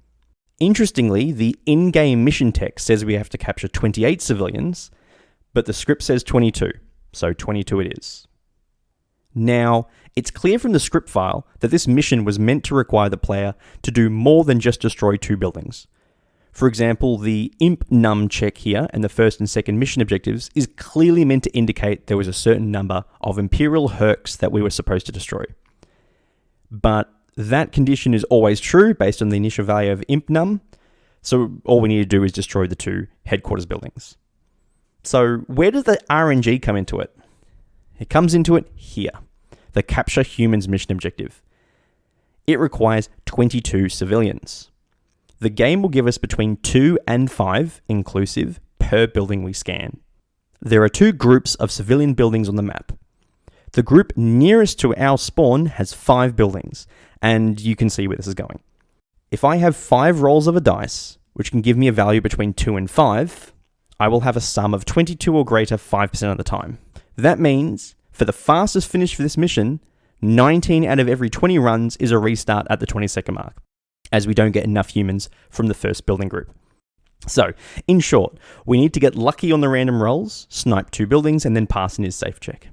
Interestingly, the in-game mission text says we have to capture 28 civilians, but the script says 22, so 22 it is. Now, it's clear from the script file that this mission was meant to require the player to do more than just destroy 2 buildings. For example, the imp num check here and the first and second mission objectives is clearly meant to indicate there was a certain number of Imperial Hercs that we were supposed to destroy. But that condition is always true based on the initial value of imp num, so all we need to do is destroy the 2 headquarters buildings. So where does the RNG come into it? It comes into it here, the capture humans mission objective. It requires 22 civilians. The game will give us between 2 and 5 inclusive per building we scan. There are 2 groups of civilian buildings on the map. The group nearest to our spawn has 5 buildings, and you can see where this is going. If I have 5 rolls of a dice, which can give me a value between 2 and 5, I will have a sum of 22 or greater 5% of the time. That means, for the fastest finish for this mission, 19 out of every 20 runs is a restart at the 20-second mark, as we don't get enough humans from the first building group. So, in short, we need to get lucky on the random rolls, snipe 2 buildings, and then pass an is safe check.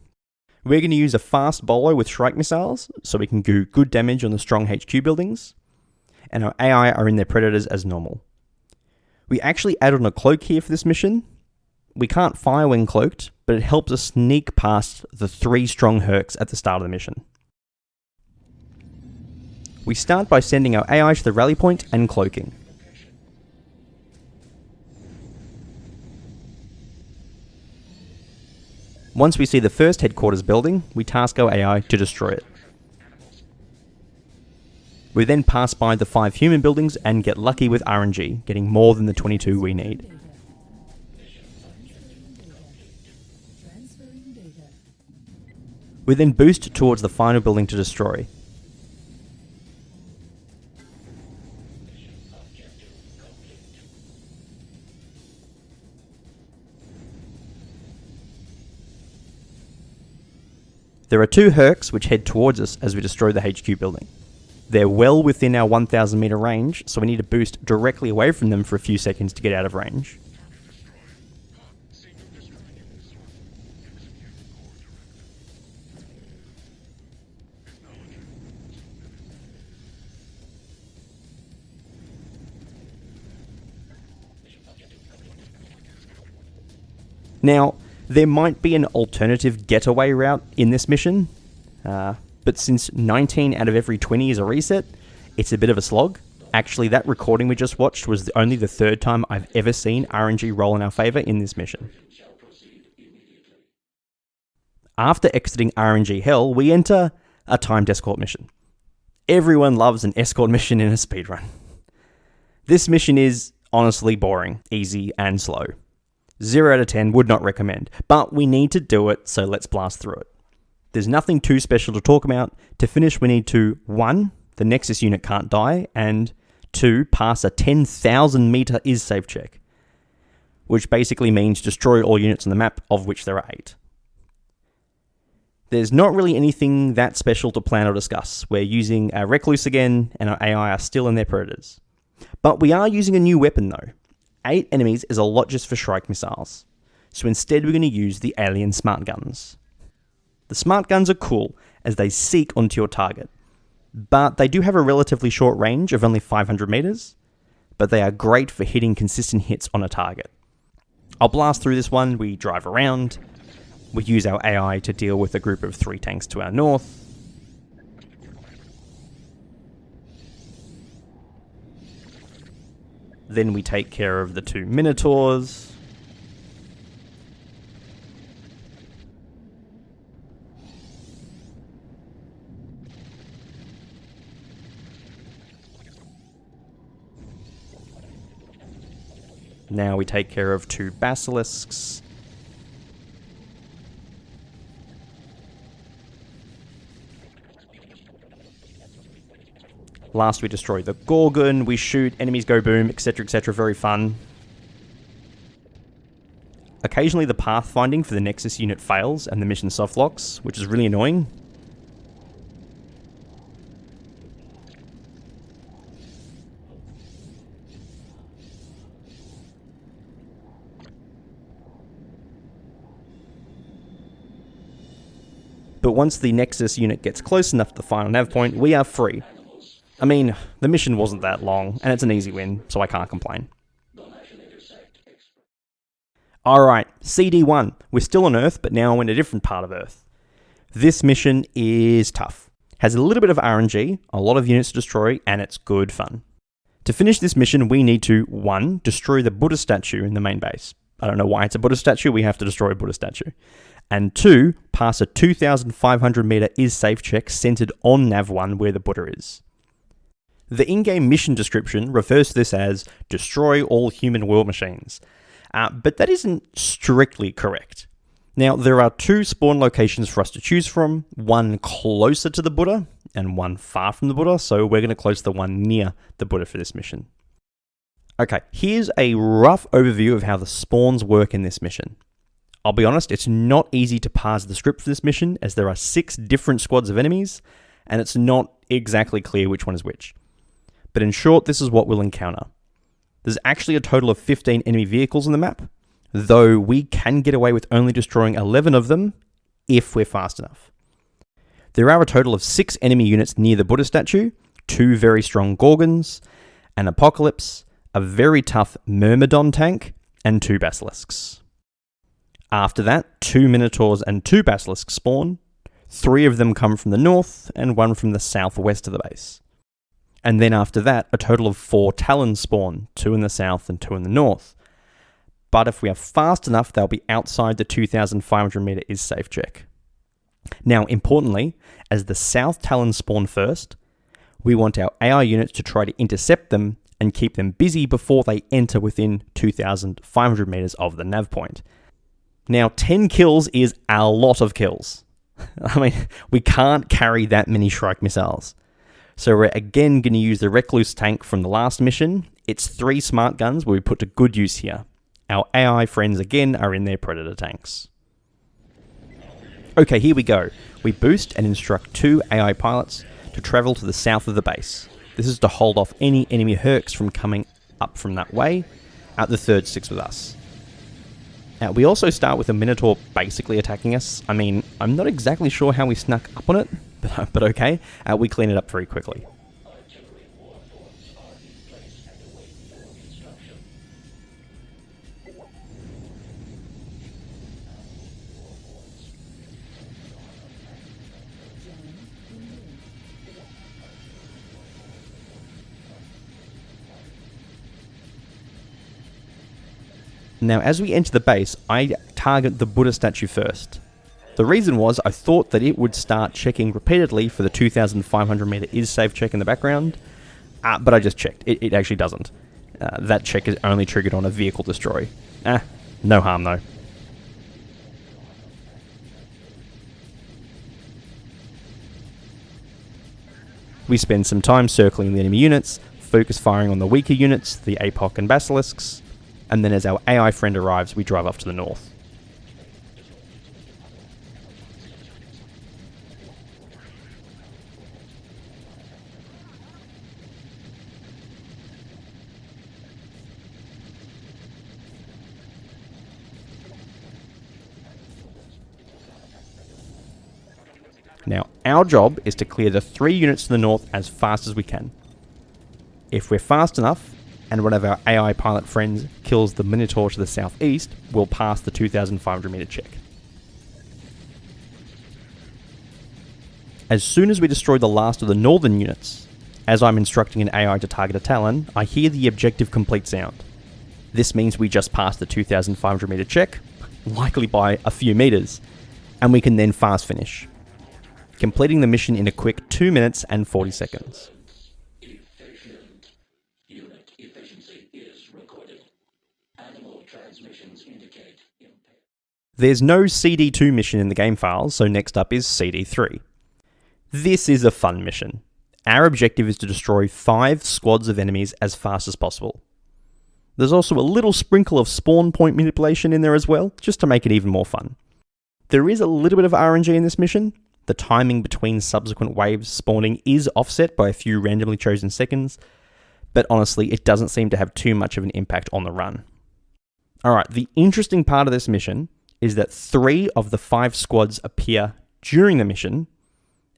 We're going to use a fast bolo with Shrike missiles, so we can do good damage on the strong HQ buildings, and our AI are in their predators as normal. We actually added on a cloak here for this mission. We can't fire when cloaked, but it helps us sneak past the 3 strong Hercs at the start of the mission. We start by sending our AI to the rally point and cloaking. Once we see the first headquarters building, we task our AI to destroy it. We then pass by the 5 human buildings and get lucky with RNG, getting more than the 22 we need. We then boost towards the final building to destroy. There are 2 Hercs which head towards us as we destroy the HQ building. They're well within our 1000 meter range, so we need to boost directly away from them for a few seconds to get out of range. Now, there might be an alternative getaway route in this mission. but since 19 out of every 20 is a reset, it's a bit of a slog. Actually, that recording we just watched was only the third time I've ever seen RNG roll in our favour in this mission. After exiting RNG Hell, we enter a timed escort mission. Everyone loves an escort mission in a speedrun. This mission is honestly boring, easy, and slow. 0 out of 10 would not recommend, but we need to do it, so let's blast through it. There's nothing too special to talk about. To finish, we need to 1. The Nexus unit can't die, and 2. Pass a 10,000 meter is safe check, which basically means destroy all units on the map, of which there are 8. There's not really anything that special to plan or discuss. We're using our Recluse again, and our AI are still in their predators. But we are using a new weapon though. 8 enemies is a lot just for Shrike missiles. So instead we're going to use the Alien Smart Guns. The Smart Guns are cool, as they seek onto your target. But they do have a relatively short range of only 500 meters, but they are great for hitting consistent hits on a target. I'll blast through this one. We drive around. We use our AI to deal with a group of 3 tanks to our north. Then we take care of the 2 Minotaurs. Now we take care of 2 Basilisks. Last we destroy the Gorgon, we shoot, enemies go boom, etc, etc, very fun. Occasionally the pathfinding for the Nexus unit fails and the mission softlocks, which is really annoying. But once the Nexus unit gets close enough to the final nav point, we are free. I mean, the mission wasn't that long, and it's an easy win, so I can't complain. Alright, CD1. We're still on Earth, but now in a different part of Earth. This mission is tough. Has a little bit of RNG, a lot of units to destroy, and it's good fun. To finish this mission, we need to, 1, destroy the Buddha statue in the main base. I don't know why it's a Buddha statue, we have to destroy a Buddha statue. And 2, pass a 2,500 meter is safe check centered on Nav 1 where the Buddha is. The in-game mission description refers to this as destroy all human war machines, but that isn't strictly correct. Now, there are 2 spawn locations for us to choose from, one closer to the Buddha and one far from the Buddha, so we're going to close the one near the Buddha for this mission. Okay, here's a rough overview of how the spawns work in this mission. I'll be honest, it's not easy to parse the script for this mission, as there are 6 different squads of enemies, and it's not exactly clear which one is which. But in short, this is what we'll encounter. There's actually a total of 15 enemy vehicles on the map, though we can get away with only destroying 11 of them if we're fast enough. There are a total of 6 enemy units near the Buddha statue, 2 very strong Gorgons, an Apocalypse, a very tough Myrmidon tank, and 2 Basilisks. After that, 2 Minotaurs and 2 Basilisks spawn. 3 of them come from the north, and 1 from the southwest of the base. And then after that, a total of 4 Talons spawn, 2 in the south and 2 in the north. But if we are fast enough, they'll be outside the 2,500 meter is safe check. Now, importantly, as the south Talons spawn first, we want our AI units to try to intercept them and keep them busy before they enter within 2,500 meters of the nav point. Now, 10 kills is a lot of kills. I mean, we can't carry that many Shrike missiles. So we're again going to use the Recluse tank from the last mission. It's 3 smart guns where we put to good use here. Our AI friends again are in their Predator tanks. Okay, here we go. We boost and instruct 2 AI pilots to travel to the south of the base. This is to hold off any enemy Hercs from coming up from that way. The third sticks with us. Now, we also start with a Minotaur basically attacking us. I mean, I'm not exactly sure how we snuck up on it, but okay. We clean it up very quickly. Now, as we enter the base, I target the Buddha statue first. The reason was I thought that it would start checking repeatedly for the 2,500 meter is safe check in the background, but I just checked. It actually doesn't. That check is only triggered on a vehicle destroy. No harm though. We spend some time circling the enemy units, focus firing on the weaker units, the APOC and Basilisks, and then as our AI friend arrives, we drive off to the north. Now, our job is to clear the 3 units to the north as fast as we can. If we're fast enough, and one of our AI pilot friends kills the Minotaur to the southeast, we'll pass the 2,500 meter check. As soon as we destroy the last of the northern units, as I'm instructing an AI to target a Talon, I hear the objective complete sound. This means we just passed the 2,500 meter check, likely by a few meters, and we can then fast finish, completing the mission in a quick 2 minutes and 40 seconds. Unit efficiency is recorded. Animal transmissions indicate impact. There's no CD2 mission in the game files, so next up is CD3. This is a fun mission. Our objective is to destroy 5 squads of enemies as fast as possible. There's also a little sprinkle of spawn point manipulation in there as well, just to make it even more fun. There is a little bit of RNG in this mission. The timing between subsequent waves spawning is offset by a few randomly chosen seconds, but honestly, it doesn't seem to have too much of an impact on the run. Alright, the interesting part of this mission is that 3 of the 5 squads appear during the mission,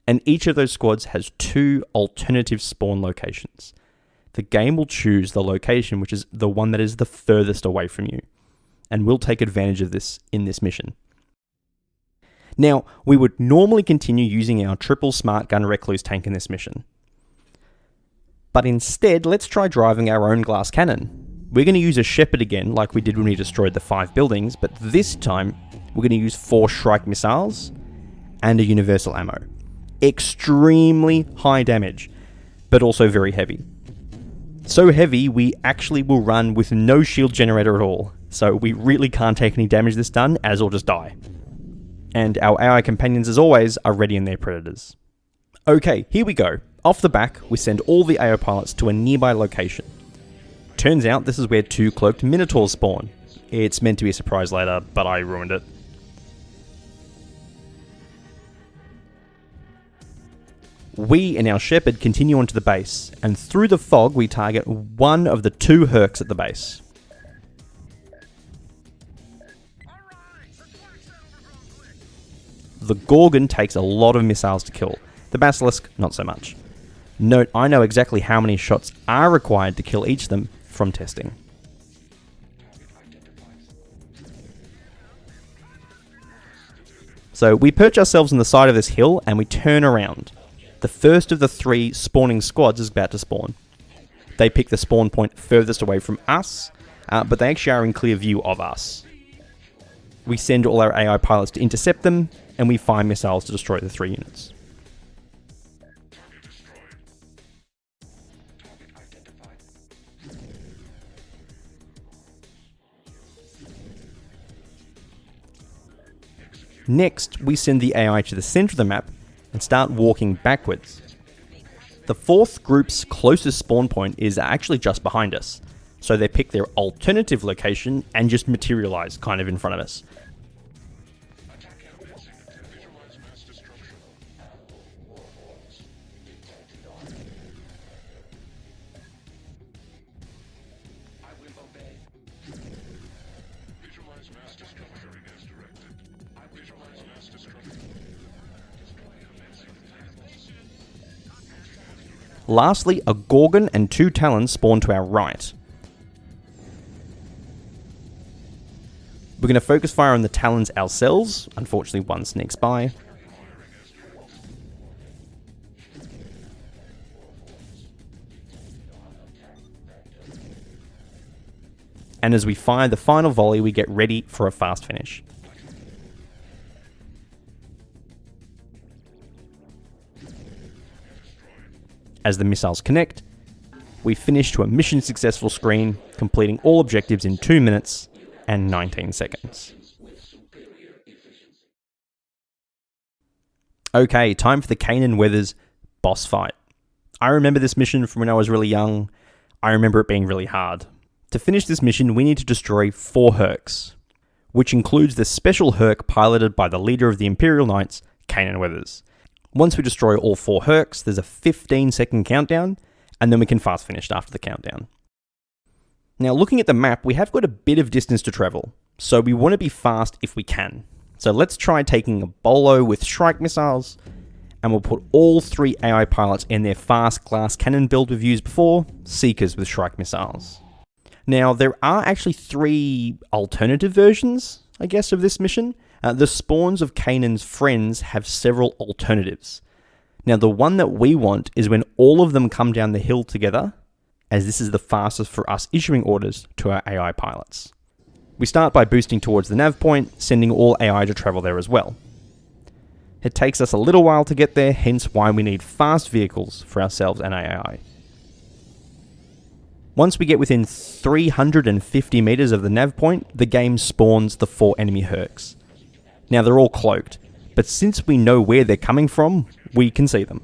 and each of those squads has 2 alternative spawn locations. The game will choose the location which is the one that is the furthest away from you, and we'll take advantage of this in this mission. Now, we would normally continue using our triple smart gun recluse tank in this mission. But instead, let's try driving our own glass cannon. We're going to use a Shepherd again, like we did when we destroyed the 5 buildings, but this time, we're going to use 4 Shrike missiles and a universal ammo. Extremely high damage, but also very heavy. So heavy, we actually will run with no shield generator at all, so we really can't take any damage this turn, as we'll just die. And our AI companions, as always, are ready in their predators. Okay, here we go. Off the back, we send all the AI pilots to a nearby location. Turns out this is where 2 cloaked Minotaurs spawn. It's meant to be a surprise later, but I ruined it. We and our Shepherd continue onto the base, and through the fog we target one of the 2 Hercs at the base. The Gorgon takes a lot of missiles to kill, the Basilisk not so much. Note, I know exactly how many shots are required to kill each of them from testing. So we perch ourselves on the side of this hill and we turn around. The first of the 3 spawning squads is about to spawn. They pick the spawn point furthest away from us, but they actually are in clear view of us. We send all our AI pilots to intercept them, and we fire missiles to destroy the 3 units. Next, we send the AI to the center of the map and start walking backwards. The 4th group's closest spawn point is actually just behind us, so they pick their alternative location and just materialize kind of in front of us. Lastly, a Gorgon and 2 Talons spawn to our right. We're going to focus fire on the Talons ourselves. Unfortunately, one sneaks by. and as we fire the final volley, we get ready for a fast finish. As the missiles connect, we finish to a mission successful screen, completing all objectives in 2 minutes and 19 seconds. Okay, time for the Kanan Weathers boss fight. I remember this mission from when I was really young. I remember it being really hard. To finish this mission, we need to destroy 4 Hurks, which includes the special Hurk piloted by the leader of the Imperial Knights, Kanan Weathers. Once we destroy all 4 Hurks, there's a 15-second countdown, and then we can fast finish after the countdown. Now, looking at the map, we have got a bit of distance to travel, so we want to be fast if we can. So let's try taking a bolo with Shrike missiles, and we'll put all 3 AI pilots in their fast glass cannon build we've used before, Seekers with Shrike missiles. Now, there are actually 3 alternative versions, I guess, of this mission. The spawns of Kanan's friends have several alternatives. Now, the one that we want is when all of them come down the hill together, as this is the fastest for us issuing orders to our AI pilots. We start by boosting towards the nav point, sending all AI to travel there as well. It takes us a little while to get there, hence why we need fast vehicles for ourselves and AI. Once we get within 350 meters of the nav point, the game spawns the 4 enemy Hurks. Now, they're all cloaked, but since we know where they're coming from, we can see them.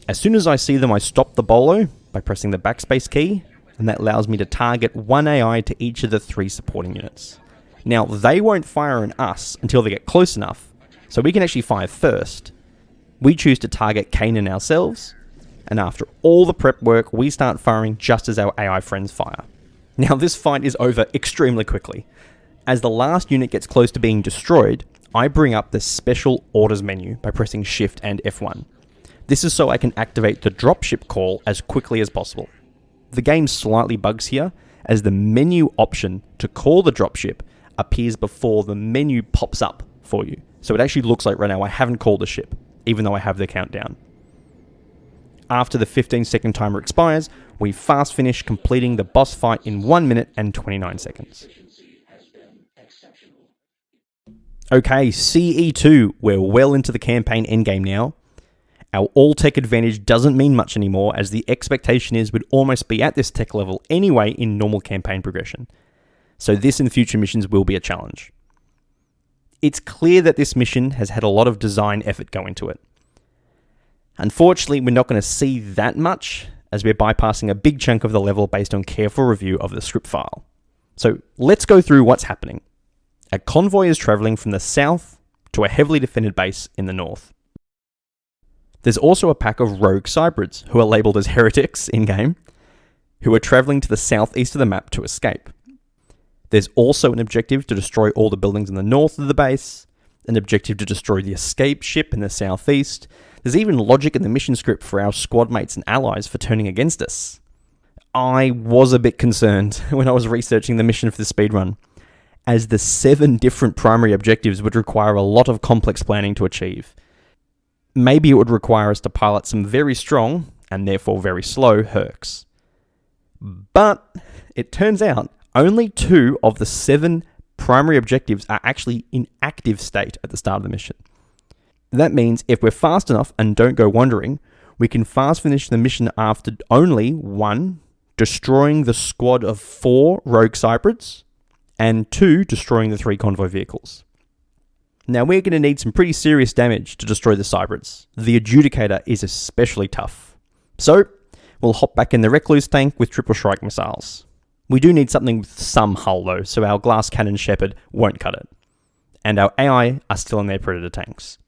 As soon as I see them, I stop the bolo by pressing the backspace key, and that allows me to target 1 AI to each of the 3 supporting units. Now, they won't fire on us until they get close enough, so we can actually fire first. We choose to target Kanan ourselves, and after all the prep work, we start firing just as our AI friends fire. Now, this fight is over extremely quickly. As the last unit gets close to being destroyed, I bring up the special orders menu by pressing Shift and F1. This is so I can activate the dropship call as quickly as possible. The game slightly bugs here, as the menu option to call the dropship appears before the menu pops up for you. So it actually looks like right now I haven't called the ship, even though I have the countdown. After the 15-second timer expires, we fast finish, completing the boss fight in 1 minute and 29 seconds. Okay, CE2, we're well into the campaign endgame now. Our all-tech advantage doesn't mean much anymore, as the expectation is we'd almost be at this tech level anyway in normal campaign progression. So this and future missions will be a challenge. It's clear that this mission has had a lot of design effort go into it. Unfortunately, we're not going to see that much, as we're bypassing a big chunk of the level based on careful review of the script file. So let's go through what's happening. A convoy is travelling from the south to a heavily defended base in the north. There's also a pack of rogue Cybrids, who are labelled as heretics in-game, who are travelling to the southeast of the map to escape. There's also an objective to destroy all the buildings in the north of the base, an objective to destroy the escape ship in the southeast. There's even logic in the mission script for our squad mates and allies for turning against us. I was a bit concerned when I was researching the mission for the speedrun, as the 7 different primary objectives would require a lot of complex planning to achieve. Maybe it would require us to pilot some very strong, and therefore very slow, Hurks. But it turns out only 2 of the 7 primary objectives are actually in active state at the start of the mission. That means if we're fast enough and don't go wandering, we can fast finish the mission after only 1, destroying the squad of 4 rogue Cybrids, and 2, destroying the 3 convoy vehicles. Now, we're going to need some pretty serious damage to destroy the Cybrids. The Adjudicator is especially tough. So, we'll hop back in the Recluse tank with triple Shrike missiles. We do need something with some hull though, so our glass cannon Shepherd won't cut it. And our AI are still in their Predator tanks.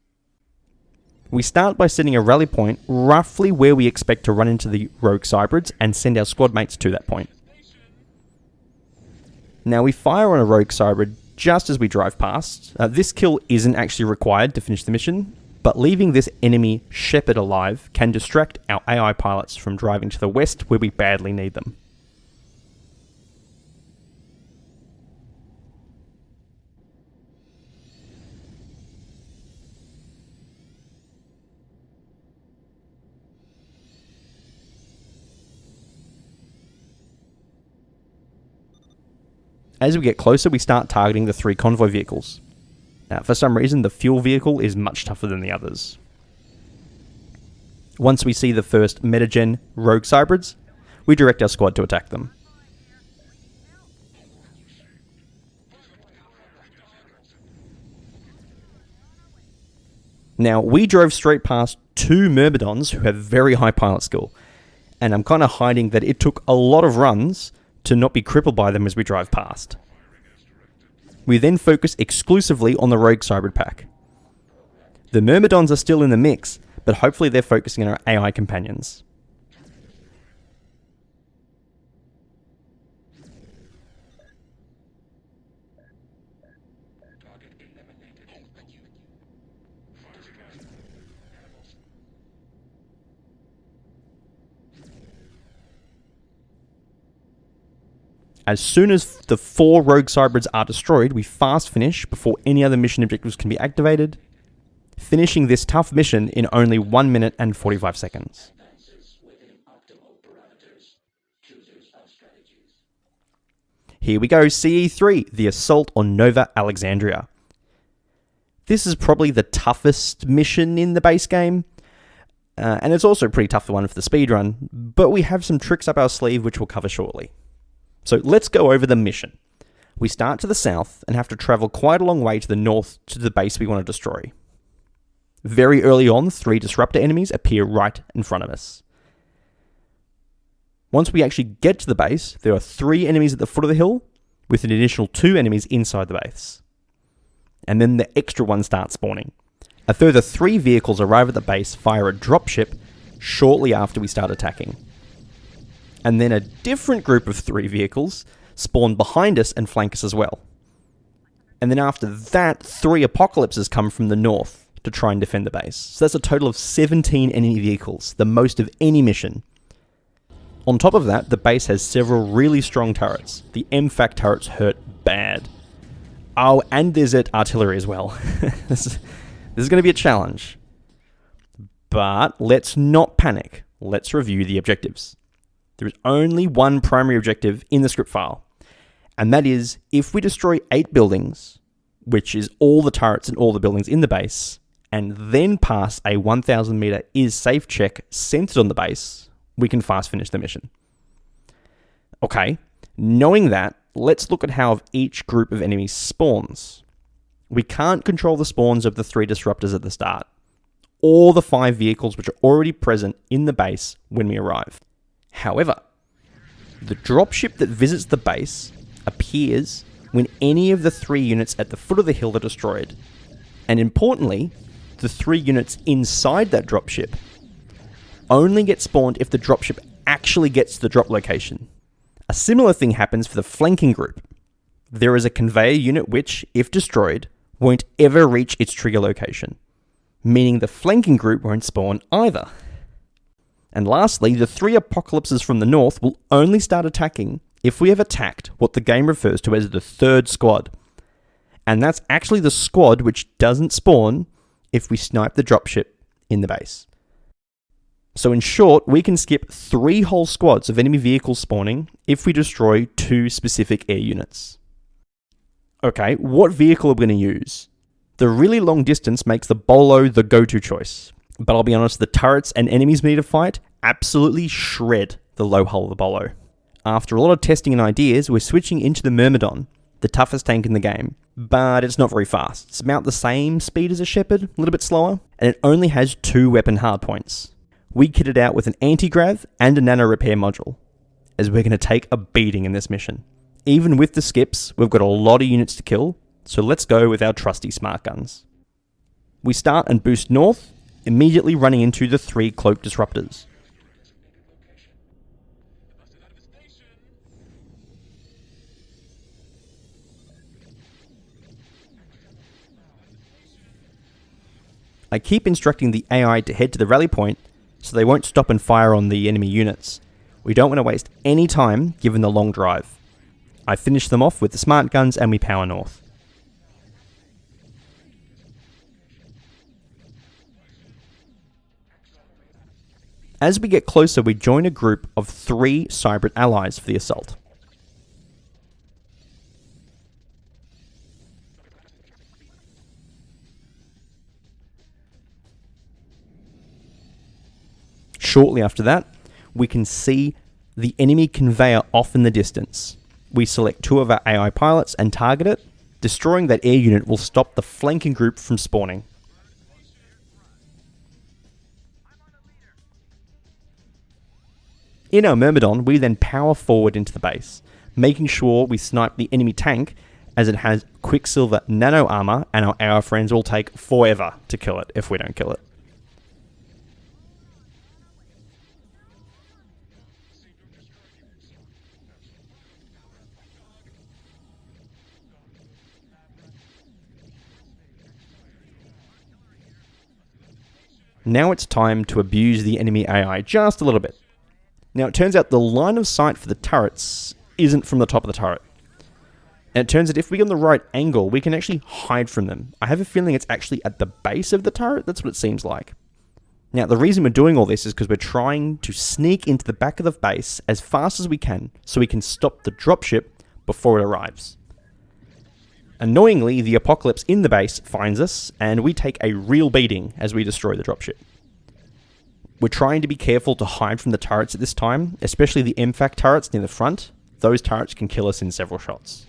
We start by setting a rally point roughly where we expect to run into the rogue Cybrids and send our squad mates to that point. Now we fire on a rogue Cybrid just as we drive past. This kill isn't actually required to finish the mission, but leaving this enemy Shepherd alive can distract our AI pilots from driving to the west where we badly need them. As we get closer, we start targeting the 3 convoy vehicles. Now, for some reason, the fuel vehicle is much tougher than the others. Once we see the first metagen rogue Cybrids, we direct our squad to attack them. Now, we drove straight past 2 Myrmidons who have very high pilot skill, and I'm kind of hiding that it took a lot of runs to not be crippled by them as we drive past. We then focus exclusively on the rogue Cybrid pack. The Myrmidons are still in the mix, but hopefully they're focusing on our AI companions. As soon as the 4 rogue Cybrids are destroyed, we fast finish before any other mission objectives can be activated, finishing this tough mission in only 1 minute and 45 seconds. Here we go, CE3, the assault on Nova Alexandria. This is probably the toughest mission in the base game, and it's also a pretty tough one for the speedrun, but we have some tricks up our sleeve which we'll cover shortly. So let's go over the mission. We start to the south and have to travel quite a long way to the north to the base we want to destroy. Very early on, 3 disruptor enemies appear right in front of us. Once we actually get to the base, there are 3 enemies at the foot of the hill, with an additional 2 enemies inside the base. And then the extra one starts spawning. A further 3 vehicles arrive at the base via a dropship shortly after we start attacking. And then a different group of 3 vehicles spawn behind us and flank us as well. And then after that, 3 apocalypses come from the north to try and defend the base. So that's a total of 17 enemy vehicles, the most of any mission. On top of that, the base has several really strong turrets. The MFAC turrets hurt bad. Oh, and there's artillery as well. This is going to be a challenge. But let's not panic. Let's review the objectives. There is only one primary objective in the script file, and that is if we destroy 8 buildings, which is all the turrets and all the buildings in the base, and then pass a 1,000 meter is safe check centered on the base, we can fast finish the mission. Okay, knowing that, let's look at how each group of enemies spawns. We can't control the spawns of the 3 disruptors at the start, or the 5 vehicles which are already present in the base when we arrive. However, the dropship that visits the base appears when any of the 3 units at the foot of the hill are destroyed. And importantly, the 3 units inside that dropship only get spawned if the dropship actually gets to the drop location. A similar thing happens for the flanking group. There is a conveyor unit which, if destroyed, won't ever reach its trigger location, meaning the flanking group won't spawn either. And lastly, the 3 apocalypses from the north will only start attacking if we have attacked what the game refers to as the 3rd squad. And that's actually the squad which doesn't spawn if we snipe the dropship in the base. So in short, we can skip 3 whole squads of enemy vehicles spawning if we destroy 2 specific air units. Okay, what vehicle are we going to use? The really long distance makes the Bolo the go-to choice. But I'll be honest, the turrets and enemies we need to fight absolutely shred the low hull of the Bolo. After a lot of testing and ideas, we're switching into the Myrmidon, the toughest tank in the game. But it's not very fast. It's about the same speed as a Shepherd, a little bit slower, and it only has 2 weapon hardpoints. We kitted out with an anti-grav and a nano repair module, as we're going to take a beating in this mission. Even with the skips, we've got a lot of units to kill, so let's go with our trusty smart guns. We start and boost north, immediately running into the 3 cloak disruptors. I keep instructing the AI to head to the rally point so they won't stop and fire on the enemy units. We don't want to waste any time given the long drive. I finish them off with the smart guns and we power north. As we get closer, we join a group of 3 Cybrid allies for the assault. shortly after that, we can see the enemy conveyor off in the distance. We select 2 of our AI pilots and target it. Destroying that air unit will stop the flanking group from spawning. In our Myrmidon, we then power forward into the base, making sure we snipe the enemy tank as it has Quicksilver nano armor, and our AI friends will take forever to kill it if we don't kill it. Now it's time to abuse the enemy AI just a little bit. Now it turns out the line of sight for the turrets isn't from the top of the turret. And it turns out if we get on the right angle, we can actually hide from them. I have a feeling it's actually at the base of the turret. That's what it seems like. Now the reason we're doing all this is because we're trying to sneak into the back of the base as fast as we can so we can stop the dropship before it arrives. Annoyingly, the Apocalypse in the base finds us, and we take a real beating as we destroy the dropship. We're trying to be careful to hide from the turrets at this time, especially the MFAC turrets near the front. Those turrets can kill us in several shots.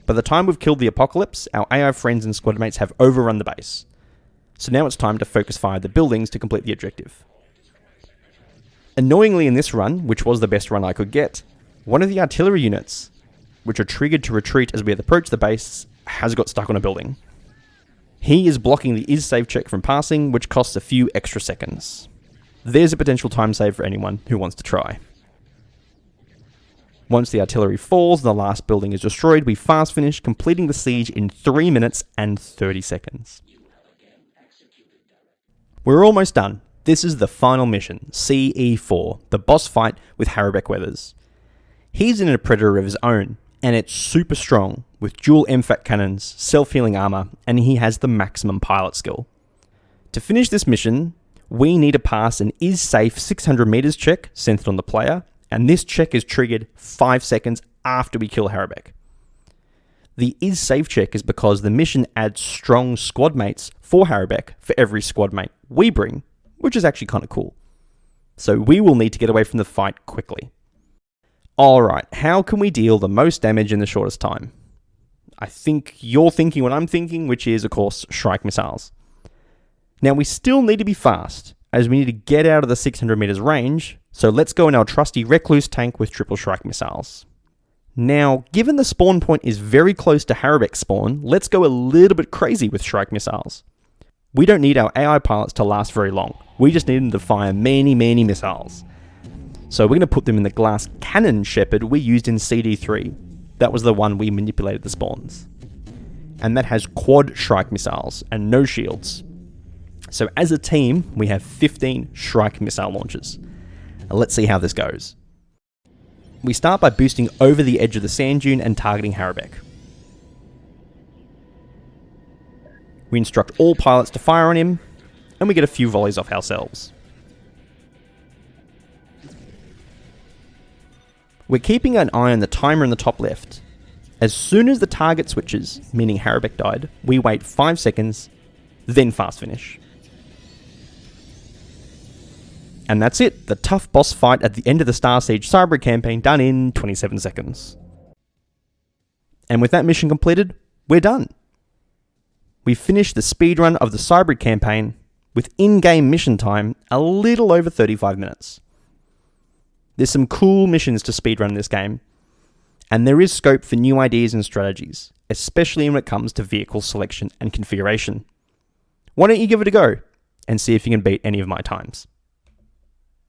By the time we've killed the Apocalypse, our AI friends and squad mates have overrun the base. So now it's time to focus fire the buildings to complete the objective. Annoyingly in this run, which was the best run I could get, one of the artillery units, which are triggered to retreat as we approach the base, has got stuck on a building. He is blocking the is-save check from passing, which costs a few extra seconds. There's a potential time save for anyone who wants to try. Once the artillery falls and the last building is destroyed, we fast finish, completing the siege in 3 minutes and 30 seconds. We're almost done. This is the final mission, CE4, the boss fight with Harabek Weathers. He's in a predator of his own, and it's super strong, with dual MFAC cannons, self-healing armor, and he has the maximum pilot skill. To finish this mission, we need to pass an is-safe 600 meters check centered on the player, and this check is triggered 5 seconds after we kill Harabek. The is-safe check is because the mission adds strong squad mates for Harabek for every squad mate we bring, which is actually kind of cool. So we will need to get away from the fight quickly. Alright, how can we deal the most damage in the shortest time? I think you're thinking what I'm thinking, which is, of course, Shrike missiles. Now we still need to be fast, as we need to get out of the 600 meters range, so let's go in our trusty Recluse tank with triple Shrike missiles. Now, given the spawn point is very close to Harabek's spawn, let's go a little bit crazy with Shrike missiles. We don't need our AI pilots to last very long, we just need them to fire many missiles. So we're going to put them in the glass cannon Shepherd we used in CD3. That was the one we manipulated the spawns. And that has quad Shrike missiles and no shields. So as a team, we have 15 Shrike missile launchers. Let's see how this goes. We start by boosting over the edge of the sand dune and targeting Harabek. We instruct all pilots to fire on him, and we get a few volleys off ourselves. We're keeping an eye on the timer in the top left. As soon as the target switches, meaning Harabek died, we wait 5 seconds, then fast finish. And that's it, the tough boss fight at the end of the Starsiege Cybrid campaign done in 27 seconds. And with that mission completed, we're done. We finished the speedrun of the Cybrid campaign with in-game mission time a little over 35 minutes. There's some cool missions to speedrun in this game, and there is scope for new ideas and strategies, especially when it comes to vehicle selection and configuration. Why don't you give it a go and see if you can beat any of my times?